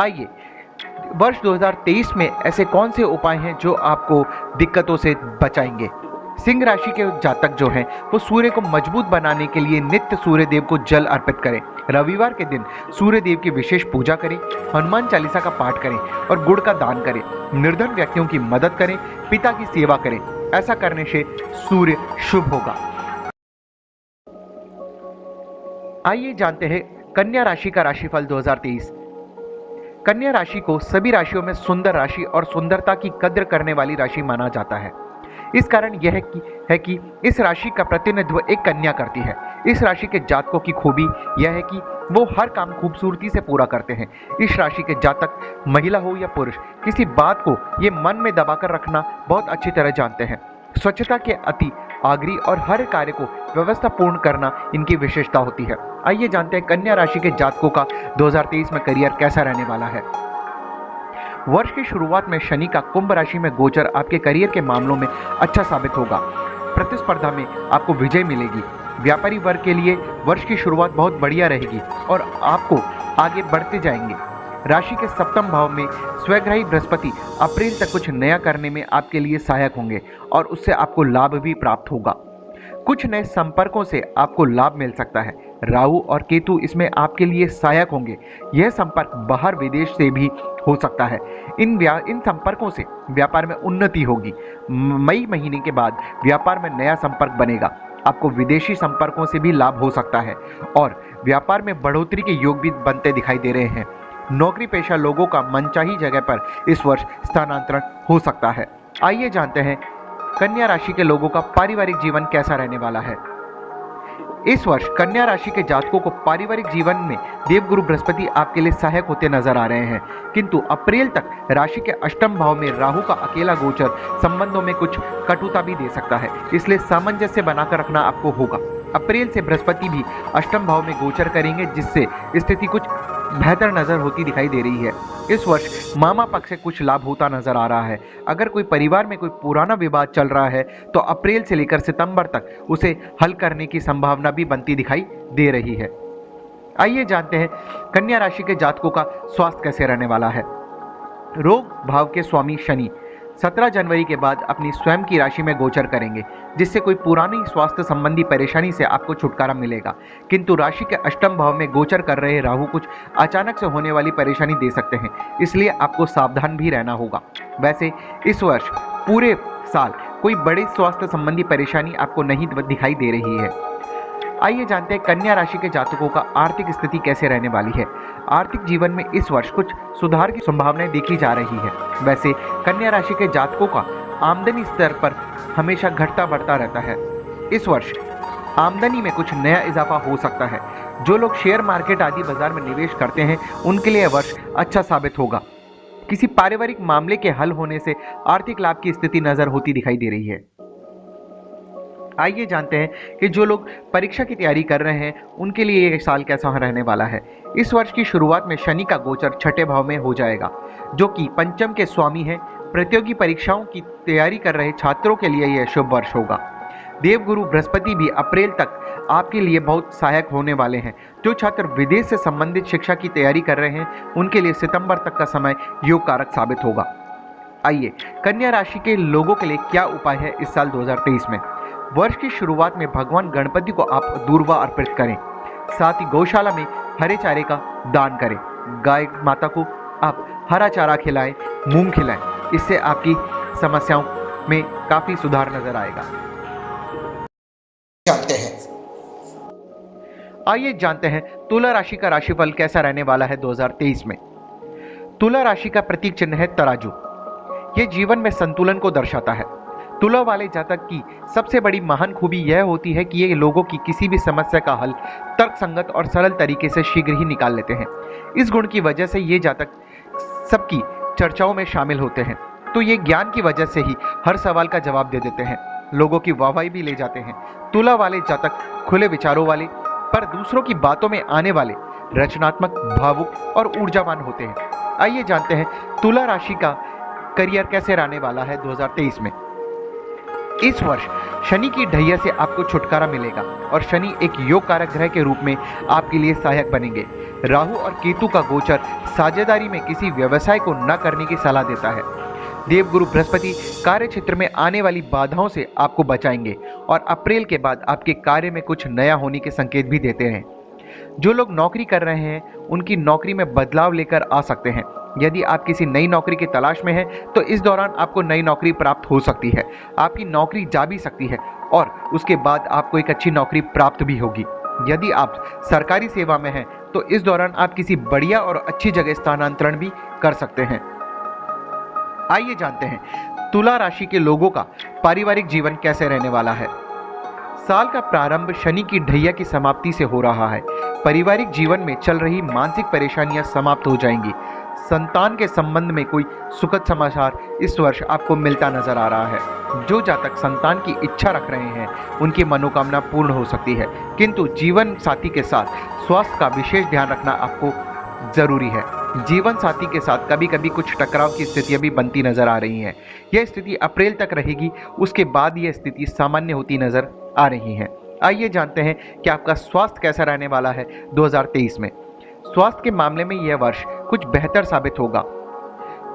आइए, वर्ष 2023 में ऐसे कौन से उपाय हैं जो आपको दिक्कतों से बचाएंगे। सिंह राशि के जातक जो हैं वो सूर्य को मजबूत बनाने के लिए नित्य सूर्य देव को जल अर्पित करें। रविवार के दिन सूर्य देव की विशेष पूजा करें, हनुमान चालीसा का पाठ करें और गुड़ का दान करें। निर्धन व्यक्तियों की मदद करें, पिता की सेवा करें। ऐसा करने से सूर्य शुभ होगा। आइए जानते हैं कन्या राशि का राशिफल 2023। कन्या राशि को सभी राशियों में सुंदर राशि और सुंदरता की कद्र करने वाली राशि माना जाता है। इस कारण यह है कि इस राशि का प्रतिनिधित्व एक कन्या करती है। इस राशि के जातकों की खूबी यह है कि वो हर काम खूबसूरती से पूरा करते हैं। इस राशि के जातक महिला हो या पुरुष, किसी बात को ये मन में दबाकर रखना बहुत अच्छी तरह जानते हैं। स्वच्छता के अति आग्रही और हर कार्य को व्यवस्था पूर्ण करना इनकी विशेषता होती है। आइए जानते हैं कन्या राशि के जातकों का 2023 में करियर कैसा रहने वाला है। वर्ष की शुरुआत में शनि का कुंभ राशि में गोचर आपके करियर के मामलों में अच्छा साबित होगा। प्रतिस्पर्धा में आपको विजय मिलेगी। व्यापारी वर्ग के लिए वर्ष की शुरुआत बहुत बढ़िया रहेगी और आपको आगे बढ़ते जाएंगे। राशि के सप्तम भाव में स्वग्रही बृहस्पति अप्रैल तक कुछ नया करने में आपके लिए सहायक होंगे और उससे आपको लाभ भी प्राप्त होगा। कुछ नए संपर्कों से आपको लाभ मिल सकता है। राहु और केतु इसमें आपके लिए सहायक होंगे। यह संपर्क बाहर विदेश से भी हो सकता है। इन संपर्कों से व्यापार में उन्नति होगी। मई महीने के बाद व्यापार में नया संपर्क बनेगा। आपको विदेशी संपर्कों से भी लाभ हो सकता है और व्यापार में बढ़ोतरी के योग भी बनते दिखाई दे रहे हैं। नौकरी पेशा लोगों का मनचाही जगह पर इस वर्ष स्थानांतरण हो सकता है। आइए जानते हैं कन्या राशि के लोगों का पारिवारिक जीवन कैसा रहने वाला है। इस वर्ष कन्या राशि के जातकों को पारिवारिक जीवन में देवगुरु बृहस्पति आपके लिए सहायक होते नजर आ रहे हैं, किंतु अप्रैल तक राशि के अष्टम भाव में राहु का अकेला गोचर संबंधों में कुछ कटुता भी दे सकता है, इसलिए सामंजस्य बनाकर रखना आपको होगा। अप्रैल से बृहस्पति भी अष्टम भाव में गोचर करेंगे, जिससे स्थिति कुछ बेहतर नजर होती दिखाई दे रही है। इस वर्ष मामा पक्ष से कुछ लाभ होता नजर आ रहा है। अगर कोई परिवार में कोई पुराना विवाद चल रहा है तो अप्रैल से लेकर सितंबर तक उसे हल करने की संभावना भी बनती दिखाई दे रही है। आइए जानते हैं कन्या राशि के जातकों का स्वास्थ्य कैसे रहने वाला है। रोग भाव के स्वामी शनि 17 जनवरी के बाद अपनी स्वयं की राशि में गोचर करेंगे, जिससे कोई पुरानी स्वास्थ्य संबंधी परेशानी से आपको छुटकारा मिलेगा। किंतु राशि के अष्टम भाव में गोचर कर रहे राहु कुछ अचानक से होने वाली परेशानी दे सकते हैं, इसलिए आपको सावधान भी रहना होगा। वैसे इस वर्ष पूरे साल कोई बड़ी स्वास्थ्य संबंधी परेशानी आपको नहीं दिखाई दे रही है। आइए जानते हैं कन्या राशि के जातकों का आर्थिक स्थिति कैसे रहने वाली है। आर्थिक जीवन में इस वर्ष कुछ सुधार की संभावनाएं देखी जा रही है। वैसे कन्या राशि के जातकों का आमदनी स्तर पर हमेशा घटता बढ़ता रहता है। इस वर्ष आमदनी में कुछ नया इजाफा हो सकता है। जो लोग शेयर मार्केट आदि बाजार में निवेश करते हैं उनके लिए यह वर्ष अच्छा साबित होगा। किसी पारिवारिक मामले के हल होने से आर्थिक लाभ की स्थिति नजर होती दिखाई दे रही है। आइए जानते हैं कि जो लोग परीक्षा की तैयारी कर रहे हैं उनके लिए ये साल कैसा रहने वाला है। इस वर्ष की शुरुआत में शनि का गोचर छठे भाव में हो जाएगा, जो कि पंचम के स्वामी है। प्रतियोगी परीक्षाओं की तैयारी कर रहे छात्रों के लिए यह शुभ वर्ष होगा। देवगुरु बृहस्पति भी अप्रैल तक आपके लिए बहुत सहायक होने वाले हैं। जो छात्र विदेश से संबंधित शिक्षा की तैयारी कर रहे हैं उनके लिए सितंबर तक का समय योग कारक साबित होगा। आइए कन्या राशि के लोगों के लिए क्या उपाय है इस साल 2023 में। वर्ष की शुरुआत में भगवान गणपति को आप दूर्वा अर्पित करें। साथ ही गौशाला में हरे चारे का दान करें। गाय माता को आप हरा चारा खिलाएं, मूंग खिलाएं। इससे आपकी समस्याओं में काफी सुधार नजर आएगा। जानते हैं। आइए जानते हैं तुला राशि का राशिफल कैसा रहने वाला है 2023 में। तुला राशि का प्रतीक चिन्ह है तराजू। यह जीवन में संतुलन को दर्शाता है। तुला वाले जातक की सबसे बड़ी महान खूबी यह होती है कि ये लोगों की किसी भी समस्या का हल तर्कसंगत और सरल तरीके से शीघ्र ही निकाल लेते हैं। इस गुण की वजह से ये जातक सबकी चर्चाओं में शामिल होते हैं, तो ये ज्ञान की वजह से ही हर सवाल का जवाब दे देते हैं, लोगों की वाहवाही भी ले जाते हैं। तुला वाले जातक खुले विचारों वाले, पर दूसरों की बातों में आने वाले, रचनात्मक, भावुक और ऊर्जावान होते हैं। आइए जानते हैं तुला राशि का करियर कैसे रहने वाला है 2023 में। इस वर्ष शनि की ढैया से आपको छुटकारा मिलेगा और शनि एक योग कारक ग्रह के रूप में आपके लिए सहायक बनेंगे। राहु और केतु का गोचर साझेदारी में किसी व्यवसाय को न करने की सलाह देता है। देवगुरु बृहस्पति कार्य क्षेत्र में आने वाली बाधाओं से आपको बचाएंगे और अप्रैल के बाद आपके कार्य में कुछ नया होने के संकेत भी देते हैं। जो लोग नौकरी कर रहे हैं उनकी नौकरी में बदलाव लेकर आ सकते हैं। यदि आप किसी नई नौकरी की तलाश में हैं तो इस दौरान आपको नई नौकरी प्राप्त हो सकती है। आपकी नौकरी जा भी सकती है और उसके बाद आपको एक अच्छी नौकरी प्राप्त भी होगी। यदि आप सरकारी सेवा में हैं तो इस दौरान आप किसी बढ़िया और अच्छी जगह स्थानांतरण भी कर सकते हैं। आइए जानते हैं तुला राशि के लोगों का पारिवारिक जीवन कैसे रहने वाला है। साल का प्रारंभ शनि की ढैया की समाप्ति से हो रहा है। पारिवारिक जीवन में चल रही मानसिक परेशानियां समाप्त हो जाएंगी। संतान के संबंध में कोई सुखद समाचार इस वर्ष आपको मिलता नजर आ रहा है। जो जातक संतान की इच्छा रख रहे हैं उनकी मनोकामना पूर्ण हो सकती है, किंतु जीवन साथी के साथ स्वास्थ्य का विशेष ध्यान रखना आपको जरूरी है। जीवन साथी के साथ कभी कभी कुछ टकराव की स्थितियां भी बनती नजर आ रही हैं। यह स्थिति अप्रैल तक रहेगी, उसके बाद यह स्थिति सामान्य होती नजर आ रही है। आइए जानते हैं कि आपका स्वास्थ्य कैसा रहने वाला है 2023 में। स्वास्थ्य के मामले में यह वर्ष कुछ बेहतर साबित होगा।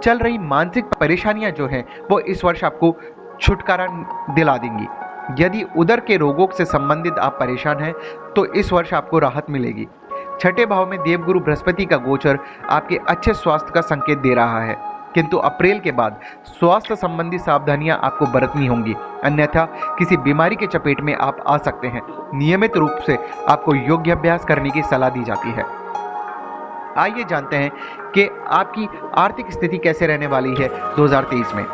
चल रही मानसिक परेशानियां जो हैं वो इस वर्ष आपको छुटकारा दिला देंगी। यदि उदर के रोगों से संबंधित आप परेशान हैं तो इस वर्ष आपको राहत मिलेगी। छठे भाव में देवगुरु बृहस्पति का गोचर आपके अच्छे स्वास्थ्य का संकेत दे रहा है, किंतु अप्रैल के बाद स्वास्थ्य संबंधी सावधानियां आपको बरतनी होंगी, अन्यथा किसी बीमारी के चपेट में आप आ सकते हैं। नियमित रूप से आपको योग्य अभ्यास करने की सलाह दी जाती है। आइए जानते हैं कि आपकी आर्थिक स्थिति कैसे रहने वाली है 2023 में।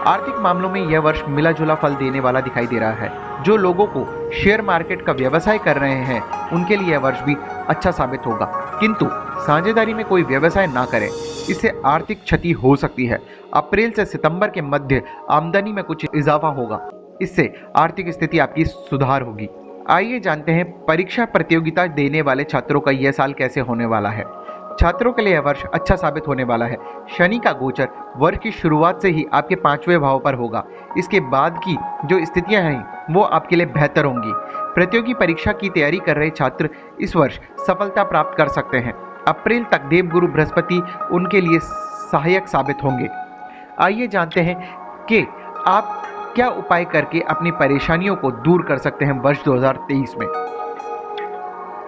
आर्थिक मामलों में यह वर्ष मिला जुला फल देने वाला दिखाई दे रहा है। जो लोगों को शेयर मार्केट का व्यवसाय कर रहे हैं उनके लिए यह वर्ष भी अच्छा साबित होगा, किंतु साझेदारी में कोई व्यवसाय ना करें, इससे आर्थिक क्षति हो सकती है। अप्रैल से सितंबर के मध्य आमदनी में कुछ इजाफा होगा, इससे आर्थिक स्थिति आपकी सुधार होगी। आइए जानते हैं परीक्षा प्रतियोगिता देने वाले छात्रों का यह साल कैसे होने वाला है। छात्रों के लिए यह वर्ष अच्छा साबित होने वाला है। शनि का गोचर वर्ष की शुरुआत से ही आपके 5वें भाव पर होगा। इसके बाद की जो स्थितियां हैं वो आपके लिए बेहतर होंगी। प्रतियोगी परीक्षा की तैयारी कर रहे छात्र इस वर्ष सफलता प्राप्त कर सकते हैं। अप्रैल तक देवगुरु बृहस्पति उनके लिए सहायक साबित होंगे। आइए जानते हैं कि आप क्या उपाय करके अपनी परेशानियों को दूर कर सकते हैं वर्ष 2023 में।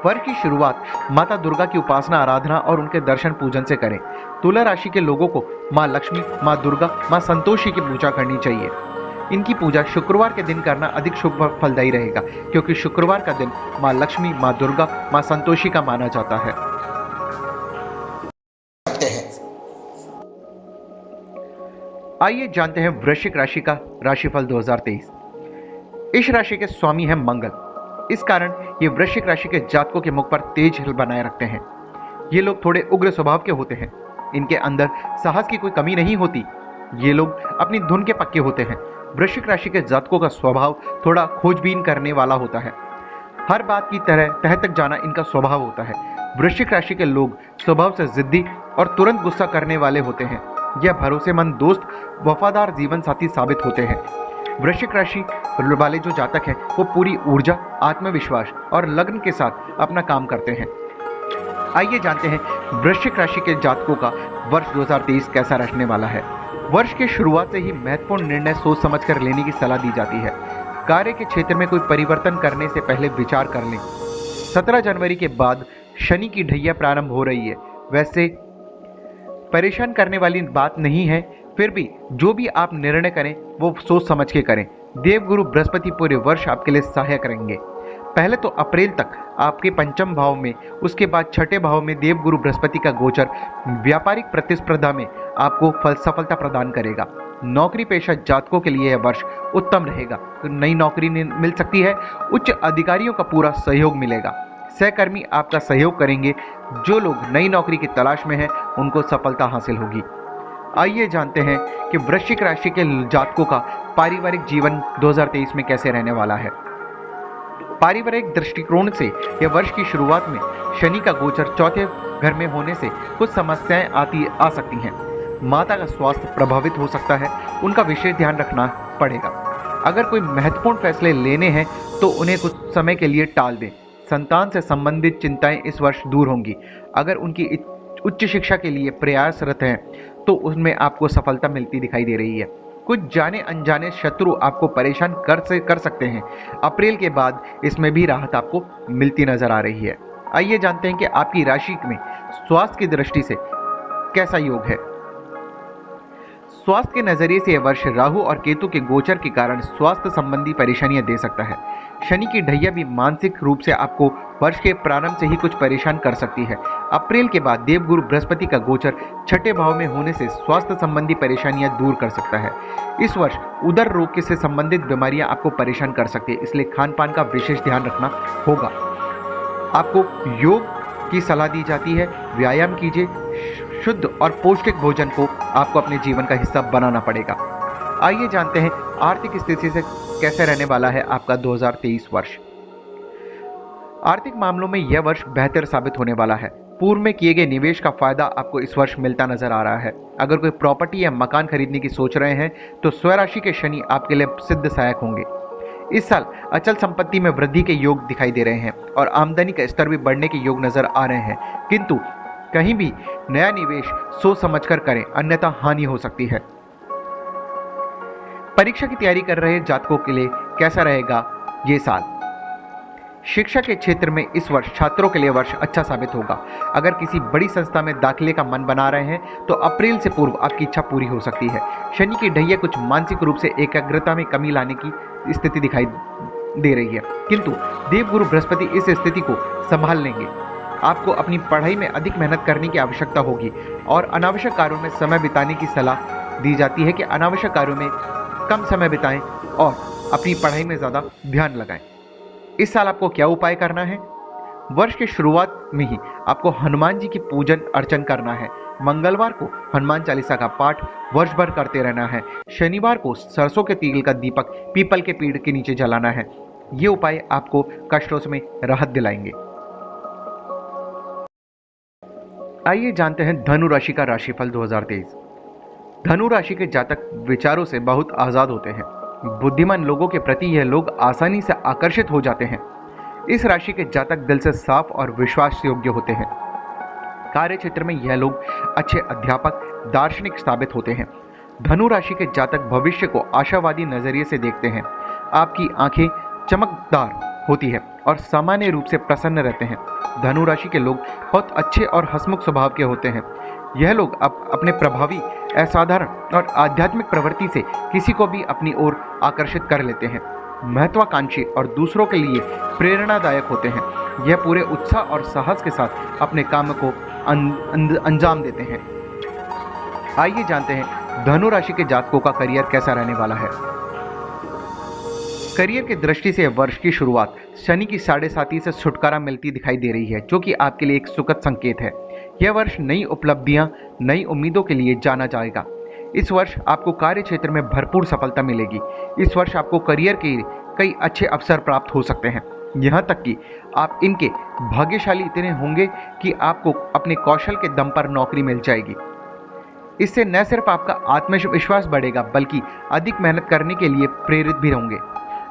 वर्ष की शुरुआत माता दुर्गा की उपासना, आराधना और उनके दर्शन पूजन से करें। तुला राशि के लोगों को माँ लक्ष्मी, माँ दुर्गा, माँ संतोषी की पूजा करनी चाहिए। इनकी पूजा शुक्रवार के दिन करना अधिक शुभ फलदायी रहेगा, क्योंकि शुक्रवार का दिन माँ लक्ष्मी, माँ दुर्गा, माँ संतोषी का माना जाता है। आइए जानते हैं वृश्चिक राशि का राशिफल 2023। इस राशि के स्वामी हैं मंगल। इस कारण ये वृश्चिक राशि के जातकों के मुख पर तेज बनाए रखते हैं। ये लोग थोड़े उग्र स्वभाव के होते हैं। इनके अंदर साहस की कोई कमी नहीं होती। ये लोग अपनी धुन के पक्के होते हैं। वृश्चिक राशि के जातकों का स्वभाव थोड़ा खोजबीन करने वाला होता है। हर बात की तह तक जाना इनका स्वभाव होता है। वृश्चिक राशि के लोग स्वभाव से जिद्दी और तुरंत गुस्सा करने वाले होते हैं। यह भरोसेमंद दोस्त, वफादार जीवन साथी साबित होते हैं। वृश्चिक राशि वाले जो जातक हैं वो पूरी ऊर्जा, आत्मविश्वास और लगन के साथ अपना काम करते हैं। आइए जानते हैं वृश्चिक राशि के जातकों का वर्ष 2023 कैसा रहने वाला है। वर्ष की शुरुआत से ही महत्वपूर्ण निर्णय सोच समझकर लेने की सलाह दी जाती है। कार्य के क्षेत्र में कोई परिवर्तन करने से पहले विचार कर लें। 17 जनवरी के बाद शनि की ढैया प्रारंभ हो रही है। वैसे परेशान करने वाली बात नहीं है, फिर भी जो भी आप निर्णय करें वो सोच समझ के करें। देवगुरु बृहस्पति पूरे वर्ष आपके लिए सहायक रहेंगे। पहले तो अप्रैल तक आपके पंचम भाव में, उसके बाद छठे भाव में देवगुरु बृहस्पति का गोचर व्यापारिक प्रतिस्पर्धा में आपको सफलता प्रदान करेगा। नौकरी पेशा जातकों के लिए यह वर्ष उत्तम रहेगा। तो नई नौकरी मिल सकती है, उच्च अधिकारियों का पूरा सहयोग मिलेगा, सहकर्मी आपका सहयोग करेंगे। जो लोग नई नौकरी की तलाश में हैं उनको सफलता हासिल होगी। आइए जानते हैं कि वृश्चिक राशि के जातकों का पारिवारिक जीवन 2023 में कैसे रहने वाला है। पारिवारिक दृष्टिकोण से यह वर्ष की शुरुआत में शनि का गोचर चौथे घर में होने से कुछ समस्याएं आ सकती हैं। माता का स्वास्थ्य प्रभावित हो सकता है, उनका विशेष ध्यान रखना पड़ेगा। अगर कोई महत्वपूर्ण फैसले लेने हैं तो उन्हें कुछ समय के लिए टाल दें। संतान से संबंधित चिंताएं इस वर्ष दूर होंगी। अगर उनकी उच्च शिक्षा के लिए प्रयासरत हैं तो उसमें आपको सफलता मिलती दिखाई दे रही है। कुछ जाने अनजाने शत्रु आपको परेशान कर सकते हैं। अप्रैल के बाद इसमें भी राहत आपको मिलती नजर आ रही है। आइए जानते हैं कि आपकी राशि में स्वास्थ्य की दृष्टि से कैसा योग है। स्वास्थ्य के नजरिए से यह वर्ष राहु और केतु के गोचर के कारण स्वास्थ्य संबंधी परेशानियां दे सकता है। शनि की ढैया भी मानसिक रूप से आपको वर्ष के प्रारंभ से ही कुछ परेशान कर सकती है। अप्रैल के बाद देवगुरु बृहस्पति का गोचर छठे भाव में होने से स्वास्थ्य संबंधी परेशानियां दूर कर सकता है। इस वर्ष उदर रोग से संबंधित बीमारियां आपको परेशान कर सकती है, इसलिए खान पान का विशेष ध्यान रखना होगा। आपको योग की सलाह दी जाती है, व्यायाम कीजिए। शुद्ध और पौष्टिक भोजन को आपको अपने जीवन का हिस्सा बनाना पड़ेगा। आइए जानते हैं आर्थिक स्थिति से कैसे रहने वाला है आपका 2023 वर्ष। आर्थिक मामलों में यह वर्ष बेहतर साबित होने वाला है। पूर्व में किए गए निवेश का फायदा आपको इस वर्ष मिलता नजर आ रहा है। अगर कोई प्रॉपर्टी या मकान खरीदने की सोच रहे हैं तो स्वराशि के शनि आपके लिए सिद्ध सहायक होंगे। इस साल अचल संपत्ति में वृद्धि के योग दिखाई दे रहे हैं और आमदनी का स्तर भी बढ़ने के योग नजर आ रहे हैं, किंतु कहीं भी नया निवेश सोच समझकर करें, अन्यथा हानि हो सकती है। परीक्षा की तैयारी कर रहे जातकों के लिए कैसा रहेगा ये साल। शिक्षा के क्षेत्र में इस वर्ष छात्रों के लिए वर्ष अच्छा साबित होगा। अगर किसी बड़ी संस्था में दाखिले का मन बना रहे हैं तो अप्रैल से पूर्व आपकी इच्छा पूरी हो सकती है। शनि की ढैया कुछ मानसिक रूप से एकाग्रता में कमी लाने की स्थिति दिखाई दे रही है, किंतु देवगुरु बृहस्पति इस स्थिति को संभाल लेंगे। आपको अपनी पढ़ाई में अधिक मेहनत करने की आवश्यकता होगी और अनावश्यक कार्यों में समय बिताने की सलाह दी जाती है कि अनावश्यक कार्यों में कम समय बिताएं और अपनी पढ़ाई में ज़्यादा ध्यान लगाएं। इस साल आपको क्या उपाय करना है। वर्ष की शुरुआत में ही आपको हनुमान जी की पूजन अर्चन करना है। मंगलवार को हनुमान चालीसा का पाठ वर्ष भर करते रहना है। शनिवार को सरसों के तेल का दीपक पीपल के पेड़ के नीचे जलाना है। ये उपाय आपको कष्टों में राहत दिलाएंगे। आइए जानते हैं धनु राशि का राशिफल 2023। धनु राशि के जातक विचारों से बहुत आजाद होते हैं। बुद्धिमान लोगों के प्रति यह लोग आसानी से आकर्षित हो जाते हैं। इस राशि के जातक दिल से साफ और विश्वास योग्य होते हैं। कार्य क्षेत्र में यह लोग अच्छे अध्यापक, दार्शनिक साबित होते हैं। धनु राशि के जातक भविष्य को आशावादी नजरिए से देखते हैं। आपकी आंखें चमकदार होती है और सामान्य रूप से प्रसन्न रहते हैं। धनु राशि के लोग बहुत अच्छे और हंसमुख स्वभाव के होते हैं। यह लोग अपने प्रभावी, असाधारण और आध्यात्मिक प्रवृत्ति से किसी को भी अपनी ओर आकर्षित कर लेते हैं। महत्वाकांक्षी और दूसरों के लिए प्रेरणादायक होते हैं। यह पूरे उत्साह और साहस के साथ अपने काम को अंजाम देते हैं। आइए जानते हैं धनु राशि के जातकों का करियर कैसा रहने वाला है। करियर की दृष्टि से वर्ष की शुरुआत शनि की 7.5 से छुटकारा मिलती दिखाई दे रही है, जो कि आपके लिए एक सुखद संकेत है। यह वर्ष नई उपलब्धियां, नई उम्मीदों के लिए जाना जाएगा। इस वर्ष आपको कार्य क्षेत्र में भरपूर सफलता मिलेगी। इस वर्ष आपको करियर के कई अच्छे अवसर प्राप्त हो सकते हैं। यहाँ तक कि आप इनके भाग्यशाली इतने होंगे कि आपको अपने कौशल के दम पर नौकरी मिल जाएगी। इससे न सिर्फ आपका आत्मविश्वास बढ़ेगा, बल्कि अधिक मेहनत करने के लिए प्रेरित भी होंगे।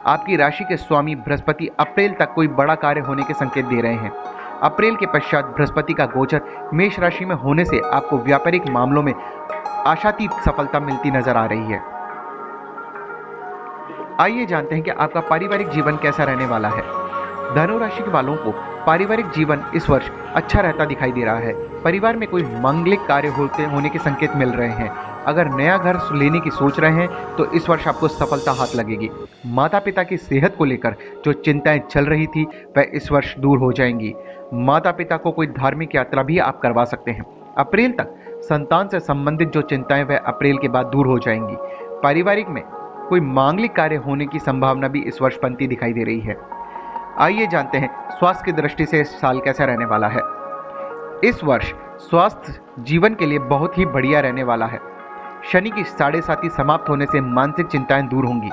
आपकी राशि के स्वामी बृहस्पति अप्रैल तक कोई बड़ा कार्य होने के संकेत दे रहे हैं। अप्रैल के पश्चात बृहस्पति का गोचर मेष राशि में होने से आपको व्यापारिक मामलों में आशातीत सफलता मिलती नजर आ रही है। आइए जानते हैं कि आपका पारिवारिक जीवन कैसा रहने वाला है। धनु राशि के वालों को पारिवारिक जीवन इस वर्ष अच्छा रहता दिखाई दे रहा है। परिवार में कोई मांगलिक कार्य होने के संकेत मिल रहे हैं। अगर नया घर लेने की सोच रहे हैं तो इस वर्ष आपको सफलता हाथ लगेगी। माता पिता की सेहत को लेकर जो चिंताएं चल रही थी वह इस वर्ष दूर हो जाएंगी। माता पिता को कोई धार्मिक यात्रा भी आप करवा सकते हैं। अप्रैल तक संतान से संबंधित जो चिंताएं वह अप्रैल के बाद दूर हो जाएंगी। पारिवारिक में कोई मांगलिक कार्य होने की संभावना भी इस वर्ष बनती दिखाई दे रही है। आइए जानते हैं स्वास्थ्य की दृष्टि से इस साल कैसा रहने वाला है। इस वर्ष स्वास्थ्य जीवन के लिए बहुत ही बढ़िया रहने वाला है। शनि की 7.5 समाप्त होने से मानसिक चिंताएं दूर होंगी,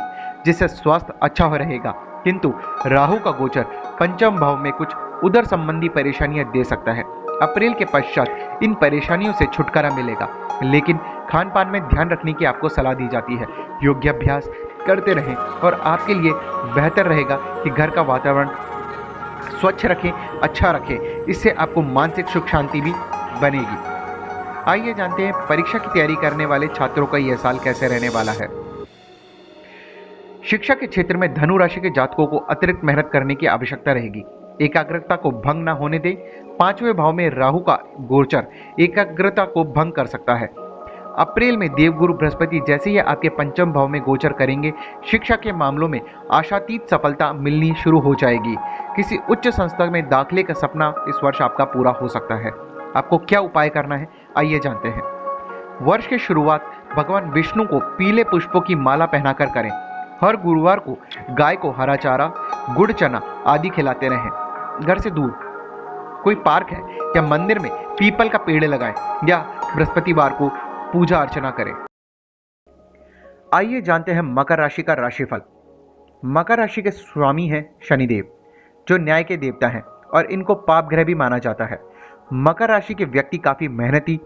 जिससे स्वास्थ्य अच्छा हो रहेगा। किंतु राहु का गोचर पंचम भाव में कुछ उदर संबंधी परेशानियां दे सकता है। अप्रैल के पश्चात इन परेशानियों से छुटकारा मिलेगा, लेकिन खान पान में ध्यान रखने की आपको सलाह दी जाती है। योगाभ्यास करते रहें और आपके लिए बेहतर रहेगा कि घर का वातावरण स्वच्छ रखें, अच्छा रखें। इससे आपको मानसिक सुख शांति भी बनेगी। आइए जानते हैं परीक्षा की तैयारी करने वाले छात्रों का यह साल कैसे रहने वाला है। शिक्षा के क्षेत्र में धनु राशि के जातकों को अतिरिक्त मेहनत करने की आवश्यकता रहेगी। एकाग्रता को भंग न होने दें। 5वें भाव में राहु का गोचर एकाग्रता को भंग कर सकता है। अप्रैल में देवगुरु बृहस्पति जैसे ही आपके पंचम भाव में गोचर करेंगे, शिक्षा के मामलों में आशातीत सफलता मिलनी शुरू हो जाएगी। किसी उच्च संस्था में दाखिले का सपना इस वर्ष आपका पूरा हो सकता है। आपको क्या उपाय करना है, आइए जानते हैं। वर्ष की शुरुआत भगवान विष्णु को पीले पुष्पों की माला पहनाकर करें। हर गुरुवार को गाय को हरा चारा, गुड़ चना आदि खिलाते रहें। घर से दूर कोई पार्क है या मंदिर में पीपल का पेड़ लगाएं या बृहस्पतिवार को पूजा अर्चना करें। आइए जानते हैं मकर राशि का राशिफल। मकर राशि के स्वामी हैं शनिदेव, जो न्याय के देवता हैं और इनको पाप ग्रह भी माना जाता है। मकर राशि के व्यक्ति काफी मेहनती,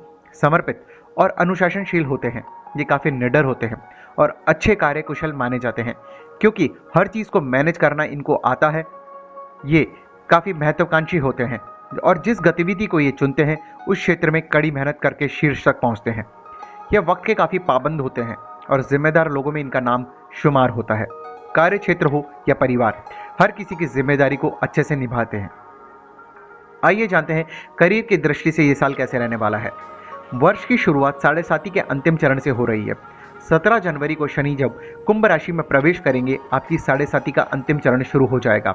समर्पित और अनुशासनशील होते हैं। ये काफी निडर होते हैं और अच्छे कार्यकुशल माने जाते हैं, क्योंकि हर चीज को मैनेज करना इनको आता है। ये काफी महत्वाकांक्षी होते हैं और जिस गतिविधि को ये चुनते हैं उस क्षेत्र में कड़ी मेहनत करके शीर्ष तक पहुंचते हैं। ये वक्त के काफी पाबंद होते हैं और जिम्मेदार लोगों में इनका नाम शुमार होता है। कार्य क्षेत्र हो या परिवार, हर किसी की जिम्मेदारी को अच्छे से निभाते हैं। आइए जानते हैं करियर की दृष्टि से ये साल कैसे रहने वाला है। वर्ष की शुरुआत 7.5 के अंतिम चरण से हो रही है। 17 जनवरी को शनि जब कुंभ राशि में प्रवेश करेंगे, आपकी 7.5 का अंतिम चरण शुरू हो जाएगा।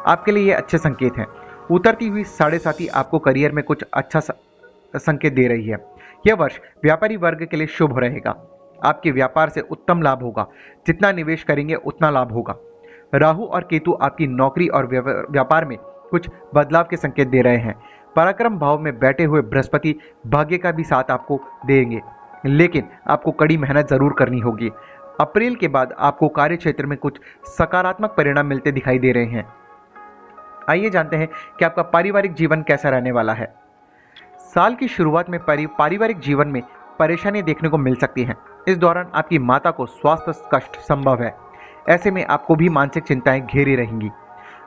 आपके लिए ये अच्छे संकेत हैं। उतरती हुई 7.5 आपको करियर में कुछ अच्छा संकेत दे रही है। यह वर्ष व्यापारी वर्ग के लिए शुभ रहेगा। आपके व्यापार से उत्तम लाभ होगा। जितना निवेश करेंगे उतना लाभ होगा। राहु और केतु आपकी नौकरी और व्यापार में कुछ बदलाव के संकेत दे रहे हैं। पराक्रम भाव में बैठे हुए बृहस्पति भाग्य का भी साथ आपको देंगे, लेकिन आपको कड़ी मेहनत जरूर करनी होगी। अप्रैल के बाद आपको कार्य क्षेत्र में कुछ सकारात्मक परिणाम मिलते दिखाई दे रहे हैं। आइए जानते हैं कि आपका पारिवारिक जीवन कैसा रहने वाला है। साल की शुरुआत में पारिवारिक जीवन में परेशानी देखने को मिल सकती हैं। इस दौरान आपकी माता को स्वास्थ्य कष्ट संभव है। ऐसे में आपको भी मानसिक चिंताएं घेरी रहेंगी।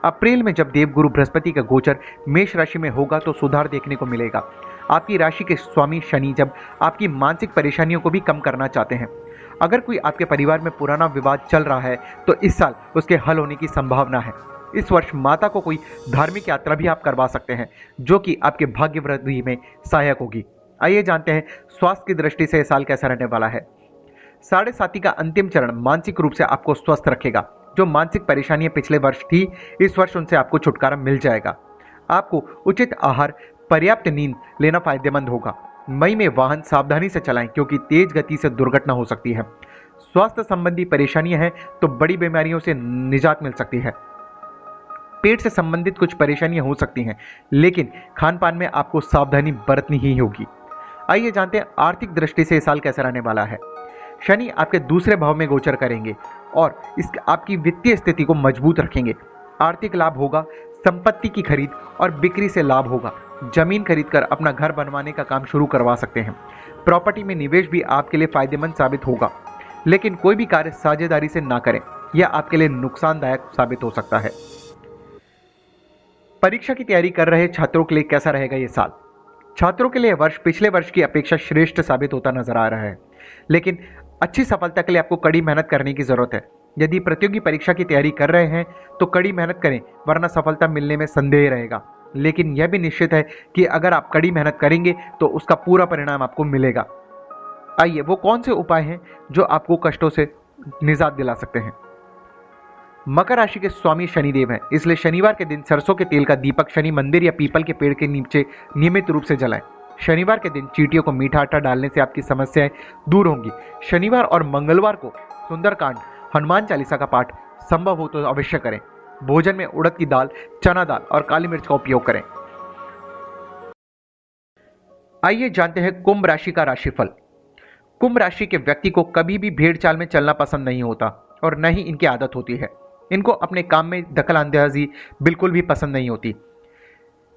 अप्रैल में जब देवगुरु बृहस्पति का गोचर मेष राशि में होगा तो सुधार देखने को मिलेगा। आपकी राशि के स्वामी शनि जब आपकी मानसिक परेशानियों को भी कम करना चाहते हैं। अगर कोई आपके परिवार में पुराना विवाद चल रहा है तो इस साल उसके हल होने की संभावना है। इस वर्ष माता को कोई धार्मिक यात्रा भी आप करवा सकते हैं, जो कि आपके भाग्य वृद्धि में सहायक होगी। आइए जानते हैं स्वास्थ्य की दृष्टि से यह साल कैसा रहने वाला है। 7.5 का अंतिम चरण मानसिक रूप से आपको स्वस्थ रखेगा। जो मानसिक परेशानियां पिछले वर्ष थी, इस वर्ष उनसे आपको छुटकारा मिल जाएगा। आपको उचित आहार, पर्याप्त नींद लेना फायदेमंद होगा। मई में वाहन सावधानी से चलाएं, क्योंकि तेज गति से दुर्घटना हो सकती है। स्वास्थ्य संबंधी परेशानियां हैं तो बड़ी बीमारियों से निजात मिल सकती है। पेट से संबंधित कुछ परेशानियां हो सकती हैं, लेकिन खान पान में आपको सावधानी बरतनी ही होगी। आइए जानते हैं आर्थिक दृष्टि से इस साल कैसा रहने वाला है। शनि आपके दूसरे भाव में गोचर करेंगे और आपकी वित्तीय स्थिति को मजबूत रखेंगे। आर्थिक लाभ होगा। संपत्ति की खरीद और बिक्री से लाभ होगा। जमीन खरीदकर अपना घर बनवाने का काम शुरू करवा सकते हैं। प्रॉपर्टी में निवेश भी आपके लिए फायदेमंद साबित होगा, लेकिन कोई भी कार्य साझेदारी से ना करें, यह आपके लिए नुकसानदायक साबित हो सकता है। परीक्षा की तैयारी कर रहे छात्रों के लिए कैसा रहेगा ये साल। छात्रों के लिए वर्ष पिछले वर्ष की अपेक्षा श्रेष्ठ साबित होता नजर आ रहा है, लेकिन अच्छी सफलता के लिए आपको कड़ी मेहनत करने की जरूरत है। यदि प्रतियोगी परीक्षा की तैयारी कर रहे हैं तो कड़ी मेहनत करें, वरना सफलता मिलने में संदेह रहेगा। लेकिन यह भी निश्चित है कि अगर आप कड़ी मेहनत करेंगे तो उसका पूरा परिणाम आपको मिलेगा। आइए, वो कौन से उपाय हैं जो आपको कष्टों से निजात दिला सकते हैं। मकर राशि के स्वामी शनिदेव हैं, इसलिए शनिवार के दिन सरसों के तेल का दीपक शनि मंदिर या पीपल के पेड़ के नीचे नियमित रूप से जलाएं। शनिवार के दिन चींटियों को मीठा आटा डालने से आपकी समस्याएं दूर होंगी। शनिवार और मंगलवार को सुंदरकांड, हनुमान चालीसा का पाठ संभव हो तो अवश्य करें। भोजन में उड़द की दाल, चना दाल और काली मिर्च का उपयोग करें। आइए जानते हैं कुंभ राशि का राशिफल। कुंभ राशि के व्यक्ति को कभी भी भेड़ चाल में चलना पसंद नहीं होता और न ही इनकी आदत होती है। इनको अपने काम में दखलअंदाजी बिल्कुल भी पसंद नहीं होती।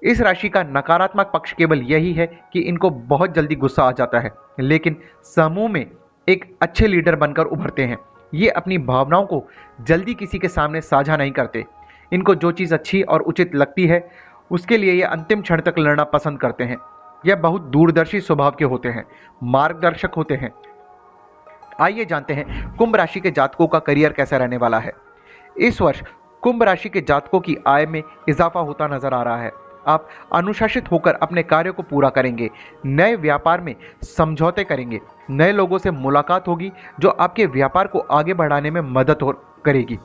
इस राशि का नकारात्मक पक्ष केवल यही है कि इनको बहुत जल्दी गुस्सा आ जाता है, लेकिन समूह में एक अच्छे लीडर बनकर उभरते हैं। ये अपनी भावनाओं को जल्दी किसी के सामने साझा नहीं करते। इनको जो चीज़ अच्छी और उचित लगती है उसके लिए ये अंतिम क्षण तक लड़ना पसंद करते हैं। यह बहुत दूरदर्शी स्वभाव के होते हैं, मार्गदर्शक होते हैं। आइए जानते हैं कुंभ राशि के जातकों का करियर कैसा रहने वाला है। इस वर्ष कुंभ राशि के जातकों की आय में इजाफा होता नजर आ रहा है। आप अनुशासित होकर अपने कार्य को पूरा करेंगे, नए व्यापार में समझौते करेंगे, नए लोगों से मुलाकात होगी जो आपके व्यापार को आगे बढ़ाने में मदद करेगी।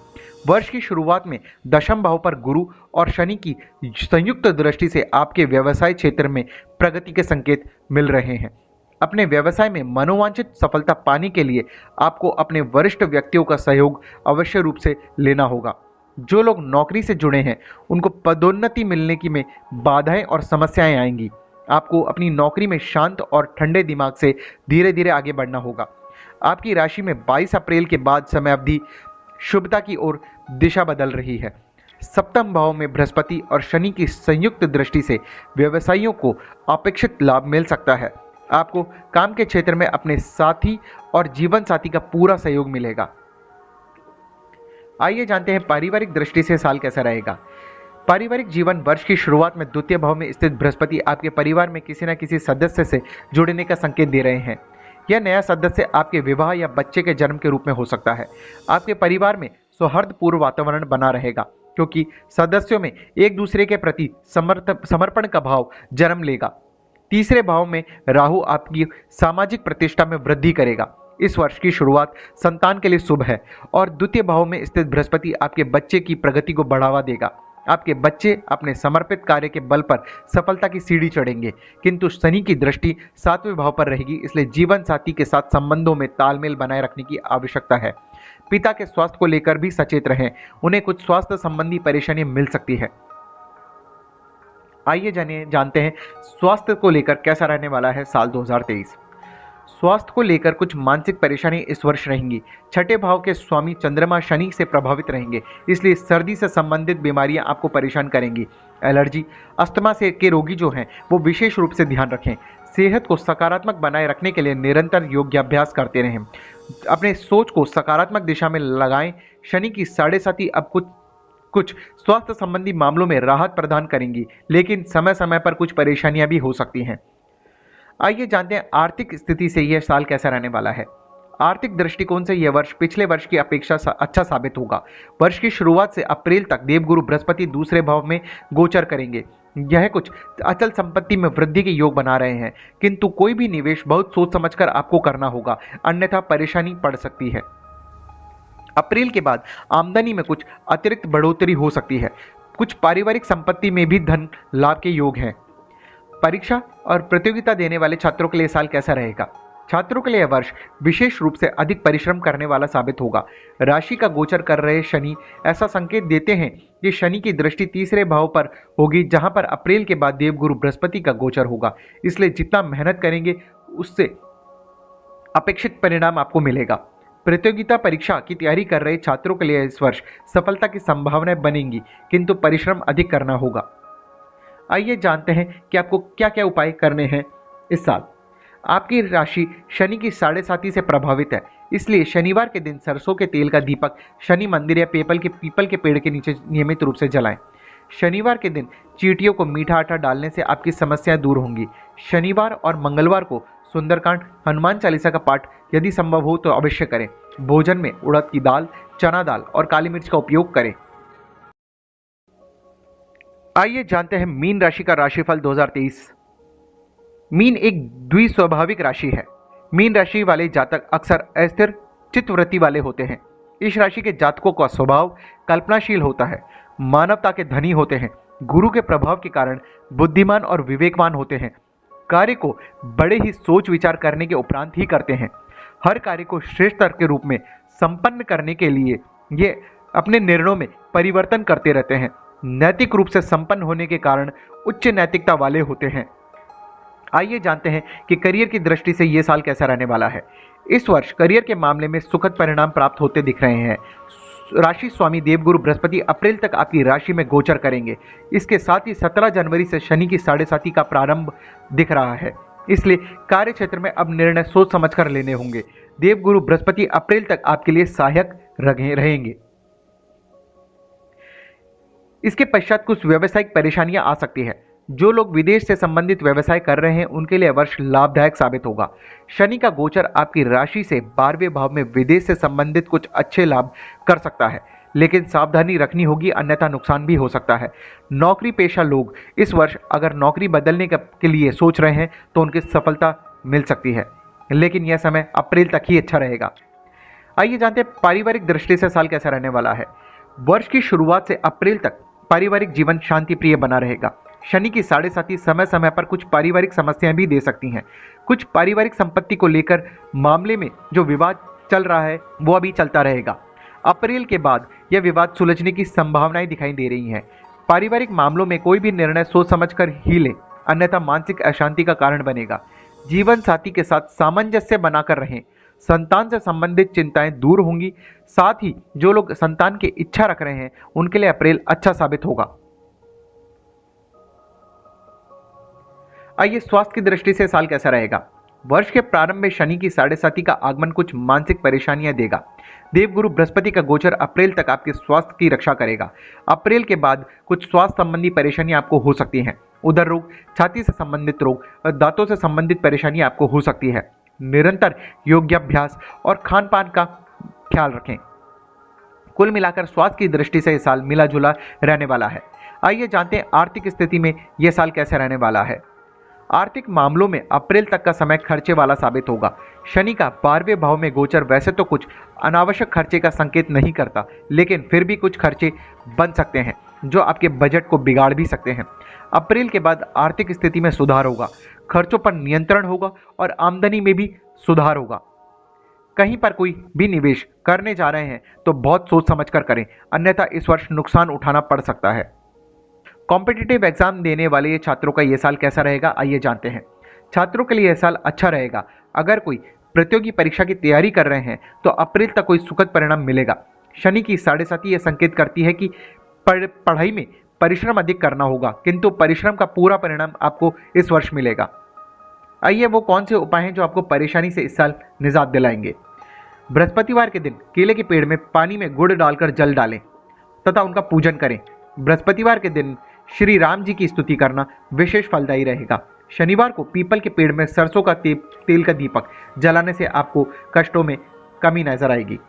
वर्ष की शुरुआत में दशम भाव पर गुरु और शनि की संयुक्त दृष्टि से आपके व्यवसाय क्षेत्र में प्रगति के संकेत मिल रहे हैं। अपने व्यवसाय में मनोवांछित सफलता पाने के लिए आपको अपने वरिष्ठ व्यक्तियों का सहयोग अवश्य रूप से लेना होगा। जो लोग नौकरी से जुड़े हैं उनको पदोन्नति मिलने की में बाधाएं और समस्याएं आएंगी। आपको अपनी नौकरी में शांत और ठंडे दिमाग से धीरे धीरे आगे बढ़ना होगा। आपकी राशि में 22 अप्रैल के बाद समय अवधि शुभता की ओर दिशा बदल रही है। सप्तम भाव में बृहस्पति और शनि की संयुक्त दृष्टि से व्यवसायियों को अपेक्षित लाभ मिल सकता है। आपको काम के क्षेत्र में अपने साथी और जीवन साथी का पूरा सहयोग मिलेगा। आइए जानते हैं पारिवारिक दृष्टि से साल कैसा रहेगा। पारिवारिक जीवन वर्ष की शुरुआत में द्वितीय भाव में स्थित बृहस्पति आपके परिवार में किसी न किसी सदस्य से जुड़ने का संकेत दे रहे हैं। यह नया सदस्य आपके विवाह या बच्चे के जन्म के रूप में हो सकता है। आपके परिवार में सौहार्दपूर्ण वातावरण बना रहेगा क्योंकि सदस्यों में एक दूसरे के प्रति समर्पण का भाव जन्म लेगा। तीसरे भाव में राहु आपकी सामाजिक प्रतिष्ठा में वृद्धि करेगा। इस वर्ष की शुरुआत संतान के लिए शुभ है और द्वितीय भाव में स्थित बृहस्पति आपके बच्चे की प्रगति को बढ़ावा देगा। आपके बच्चे अपने समर्पित कार्य के बल पर सफलता की सीढ़ी चढ़ेंगे, किंतु शनि की दृष्टि 7वें भाव पर रहेगी, इसलिए जीवन साथी के साथ संबंधों में तालमेल बनाए रखने की आवश्यकता है। पिता के स्वास्थ्य को लेकर भी सचेत रहें, उन्हें कुछ स्वास्थ्य संबंधी परेशानियां मिल सकती है। आइए जानते हैं स्वास्थ्य को लेकर कैसा रहने वाला है साल 2023। स्वास्थ्य को लेकर कुछ मानसिक परेशानी इस वर्ष रहेंगी। छठे भाव के स्वामी चंद्रमा शनि से प्रभावित रहेंगे, इसलिए सर्दी से संबंधित बीमारियां आपको परेशान करेंगी। एलर्जी, अस्थमा से के रोगी जो हैं वो विशेष रूप से ध्यान रखें। सेहत को सकारात्मक बनाए रखने के लिए निरंतर योगाभ्यास करते रहें। अपने सोच को सकारात्मक दिशा में लगाएं। शनि की 7.5 अब कुछ स्वास्थ्य संबंधी मामलों में राहत प्रदान करेंगी, लेकिन समय समय पर कुछ परेशानियां भी हो सकती हैं। आइए जानते हैं आर्थिक स्थिति से यह साल कैसा रहने वाला है। आर्थिक दृष्टिकोण से यह वर्ष पिछले वर्ष की अपेक्षा अच्छा साबित होगा। वर्ष की शुरुआत से अप्रैल तक देवगुरु बृहस्पति दूसरे भाव में गोचर करेंगे। यह कुछ अचल संपत्ति में वृद्धि के योग बना रहे हैं, किंतु कोई भी निवेश बहुत सोच समझकर आपको करना होगा, अन्यथा परेशानी पड़ सकती है। अप्रैल के बाद आमदनी में कुछ अतिरिक्त बढ़ोतरी हो सकती है। कुछ पारिवारिक संपत्ति में भी धन लाभ के योग हैं। परीक्षा और प्रतियोगिता देने वाले छात्रों के लिए साल कैसा रहेगा। छात्रों के लिए यह वर्ष विशेष रूप से अधिक परिश्रम करने वाला साबित होगा। राशि का गोचर कर रहे शनि ऐसा संकेत देते हैं कि शनि की दृष्टि तीसरे भाव पर होगी, जहां पर अप्रैल के बाद देवगुरु बृहस्पति का गोचर होगा। इसलिए जितना मेहनत करेंगे उससे अपेक्षित परिणाम आपको मिलेगा। प्रतियोगिता परीक्षा की तैयारी कर रहे छात्रों के लिए इस वर्ष सफलता की संभावनाएं बनेंगी, किंतु परिश्रम अधिक करना होगा। आइए जानते हैं कि आपको क्या क्या उपाय करने हैं इस साल। आपकी राशि शनि की 7.5 से प्रभावित है, इसलिए शनिवार के दिन सरसों के तेल का दीपक शनि मंदिर या पीपल के पेड़ के नीचे नियमित रूप से जलाएं। शनिवार के दिन चींटियों को मीठा आटा डालने से आपकी समस्याएं दूर होंगी। शनिवार और मंगलवार को सुंदरकांड, हनुमान चालीसा का पाठ यदि संभव हो तो अवश्य करें। भोजन में उड़द की दाल, चना दाल और काली मिर्च का उपयोग करें। आइए जानते हैं मीन राशि का राशिफल 2023। मीन एक द्विस्वाभाविक राशि है। मीन राशि वाले जातक अक्सर अस्थिर चित्तवृत्ति वाले होते हैं। इस राशि के जातकों का स्वभाव कल्पनाशील होता है, मानवता के धनी होते हैं, गुरु के प्रभाव के कारण बुद्धिमान और विवेकवान होते हैं। कार्य को बड़े ही सोच विचार करने के उपरांत ही करते हैं। हर कार्य को श्रेष्ठ स्तर के रूप में संपन्न करने के लिए ये अपने निर्णयों में परिवर्तन करते रहते हैं। नैतिक रूप से संपन्न होने के कारण उच्च नैतिकता वाले होते हैं। आइए जानते हैं कि करियर की दृष्टि से ये साल कैसा रहने वाला है। इस वर्ष करियर के मामले में सुखद परिणाम प्राप्त होते दिख रहे हैं। राशि स्वामी देवगुरु बृहस्पति अप्रैल तक आपकी राशि में गोचर करेंगे। इसके साथ ही 17 जनवरी से शनि की 7.5 का प्रारंभ दिख रहा है, इसलिए कार्य क्षेत्र में अब निर्णय सोच समझकर लेने होंगे। देवगुरु बृहस्पति अप्रैल तक आपके लिए सहायक रहेंगे। इसके पश्चात कुछ व्यावसायिक परेशानियां आ सकती है। जो लोग विदेश से संबंधित व्यवसाय कर रहे हैं उनके लिए वर्ष लाभदायक साबित होगा। शनि का गोचर आपकी राशि से 12वें भाव में विदेश से संबंधित कुछ अच्छे लाभ कर सकता है, लेकिन सावधानी रखनी होगी, अन्यथा नुकसान भी हो सकता है। नौकरी पेशा लोग इस वर्ष अगर नौकरी बदलने के लिए सोच रहे हैं तो उनकी सफलता मिल सकती है, लेकिन यह समय अप्रैल तक ही अच्छा रहेगा। आइए जानते हैं पारिवारिक दृष्टि से साल कैसा रहने वाला है। वर्ष की शुरुआत से अप्रैल तक पारिवारिक जीवन शांति प्रिय बना रहेगा। शनि की 7.5 समय समय पर कुछ पारिवारिक समस्याएं भी दे सकती हैं। कुछ पारिवारिक संपत्ति को लेकर मामले में जो विवाद चल रहा है वो अभी चलता रहेगा। अप्रैल के बाद यह विवाद सुलझने की संभावनाएं दिखाई दे रही हैं। पारिवारिक मामलों में कोई भी निर्णय सोच समझकर ही ले, अन्यथा मानसिक अशांति का कारण बनेगा। जीवन साथी के साथ सामंजस्य बनाकर रहें। संतान से संबंधित चिंताएं दूर होंगी। साथ ही जो लोग संतान की इच्छा रख रहे हैं उनके लिए अप्रैल अच्छा साबित होगा। आइए स्वास्थ्य की दृष्टि से साल कैसा रहेगा। वर्ष के प्रारंभ में शनि की 7.5 का आगमन कुछ मानसिक परेशानियां देगा। देवगुरु बृहस्पति का गोचर अप्रैल तक आपके स्वास्थ्य की रक्षा करेगा। अप्रैल के बाद कुछ स्वास्थ्य संबंधी परेशानियां आपको हो सकती हैं। उदर रोग, छाती से संबंधित रोग और दांतों से संबंधित परेशानियां आपको हो सकती है। निरंतर योगाभ्यास और खान पान का ख्याल रखें। कुल मिलाकर स्वास्थ्य की दृष्टि से यह साल मिला जुला रहने वाला है। आइए जानते हैं आर्थिक स्थिति में यह साल कैसे रहने वाला है। आर्थिक मामलों में अप्रैल तक का समय खर्चे वाला साबित होगा। शनि का 12वें भाव में गोचर वैसे तो कुछ अनावश्यक खर्चे का संकेत नहीं करता, लेकिन फिर भी कुछ खर्चे बन सकते हैं जो आपके बजट को बिगाड़ भी सकते हैं। अप्रैल के बाद आर्थिक स्थिति में सुधार होगा, खर्चों पर नियंत्रण होगा और आमदनी में भी सुधार होगा। कहीं पर कोई भी निवेश करने जा रहे हैं तो बहुत सोच समझकर करें, अन्यथा इस वर्ष नुकसान उठाना पड़ सकता है। कॉम्पिटिटिव एग्जाम देने वाले छात्रों का यह साल कैसा रहेगा, आइए जानते हैं। छात्रों के लिए यह साल अच्छा रहेगा। अगर कोई प्रतियोगी परीक्षा की तैयारी कर रहे हैं तो अप्रैल तक कोई सुखद परिणाम मिलेगा। शनि की 7.5 यह संकेत करती है कि पढ़ाई में परिश्रम अधिक करना होगा, किंतु परिश्रम का पूरा परिणाम आपको इस वर्ष मिलेगा। आइए वो कौन से उपाय हैं जो आपको परेशानी से इस साल निजात दिलाएंगे। बृहस्पतिवार के दिन केले के पेड़ में पानी में गुड़ डालकर जल डालें तथा उनका पूजन करें। बृहस्पतिवार के दिन श्री राम जी की स्तुति करना विशेष फलदायी रहेगा। शनिवार को पीपल के पेड़ में सरसों का तेल का दीपक जलाने से आपको कष्टों में कमी नजर आएगी।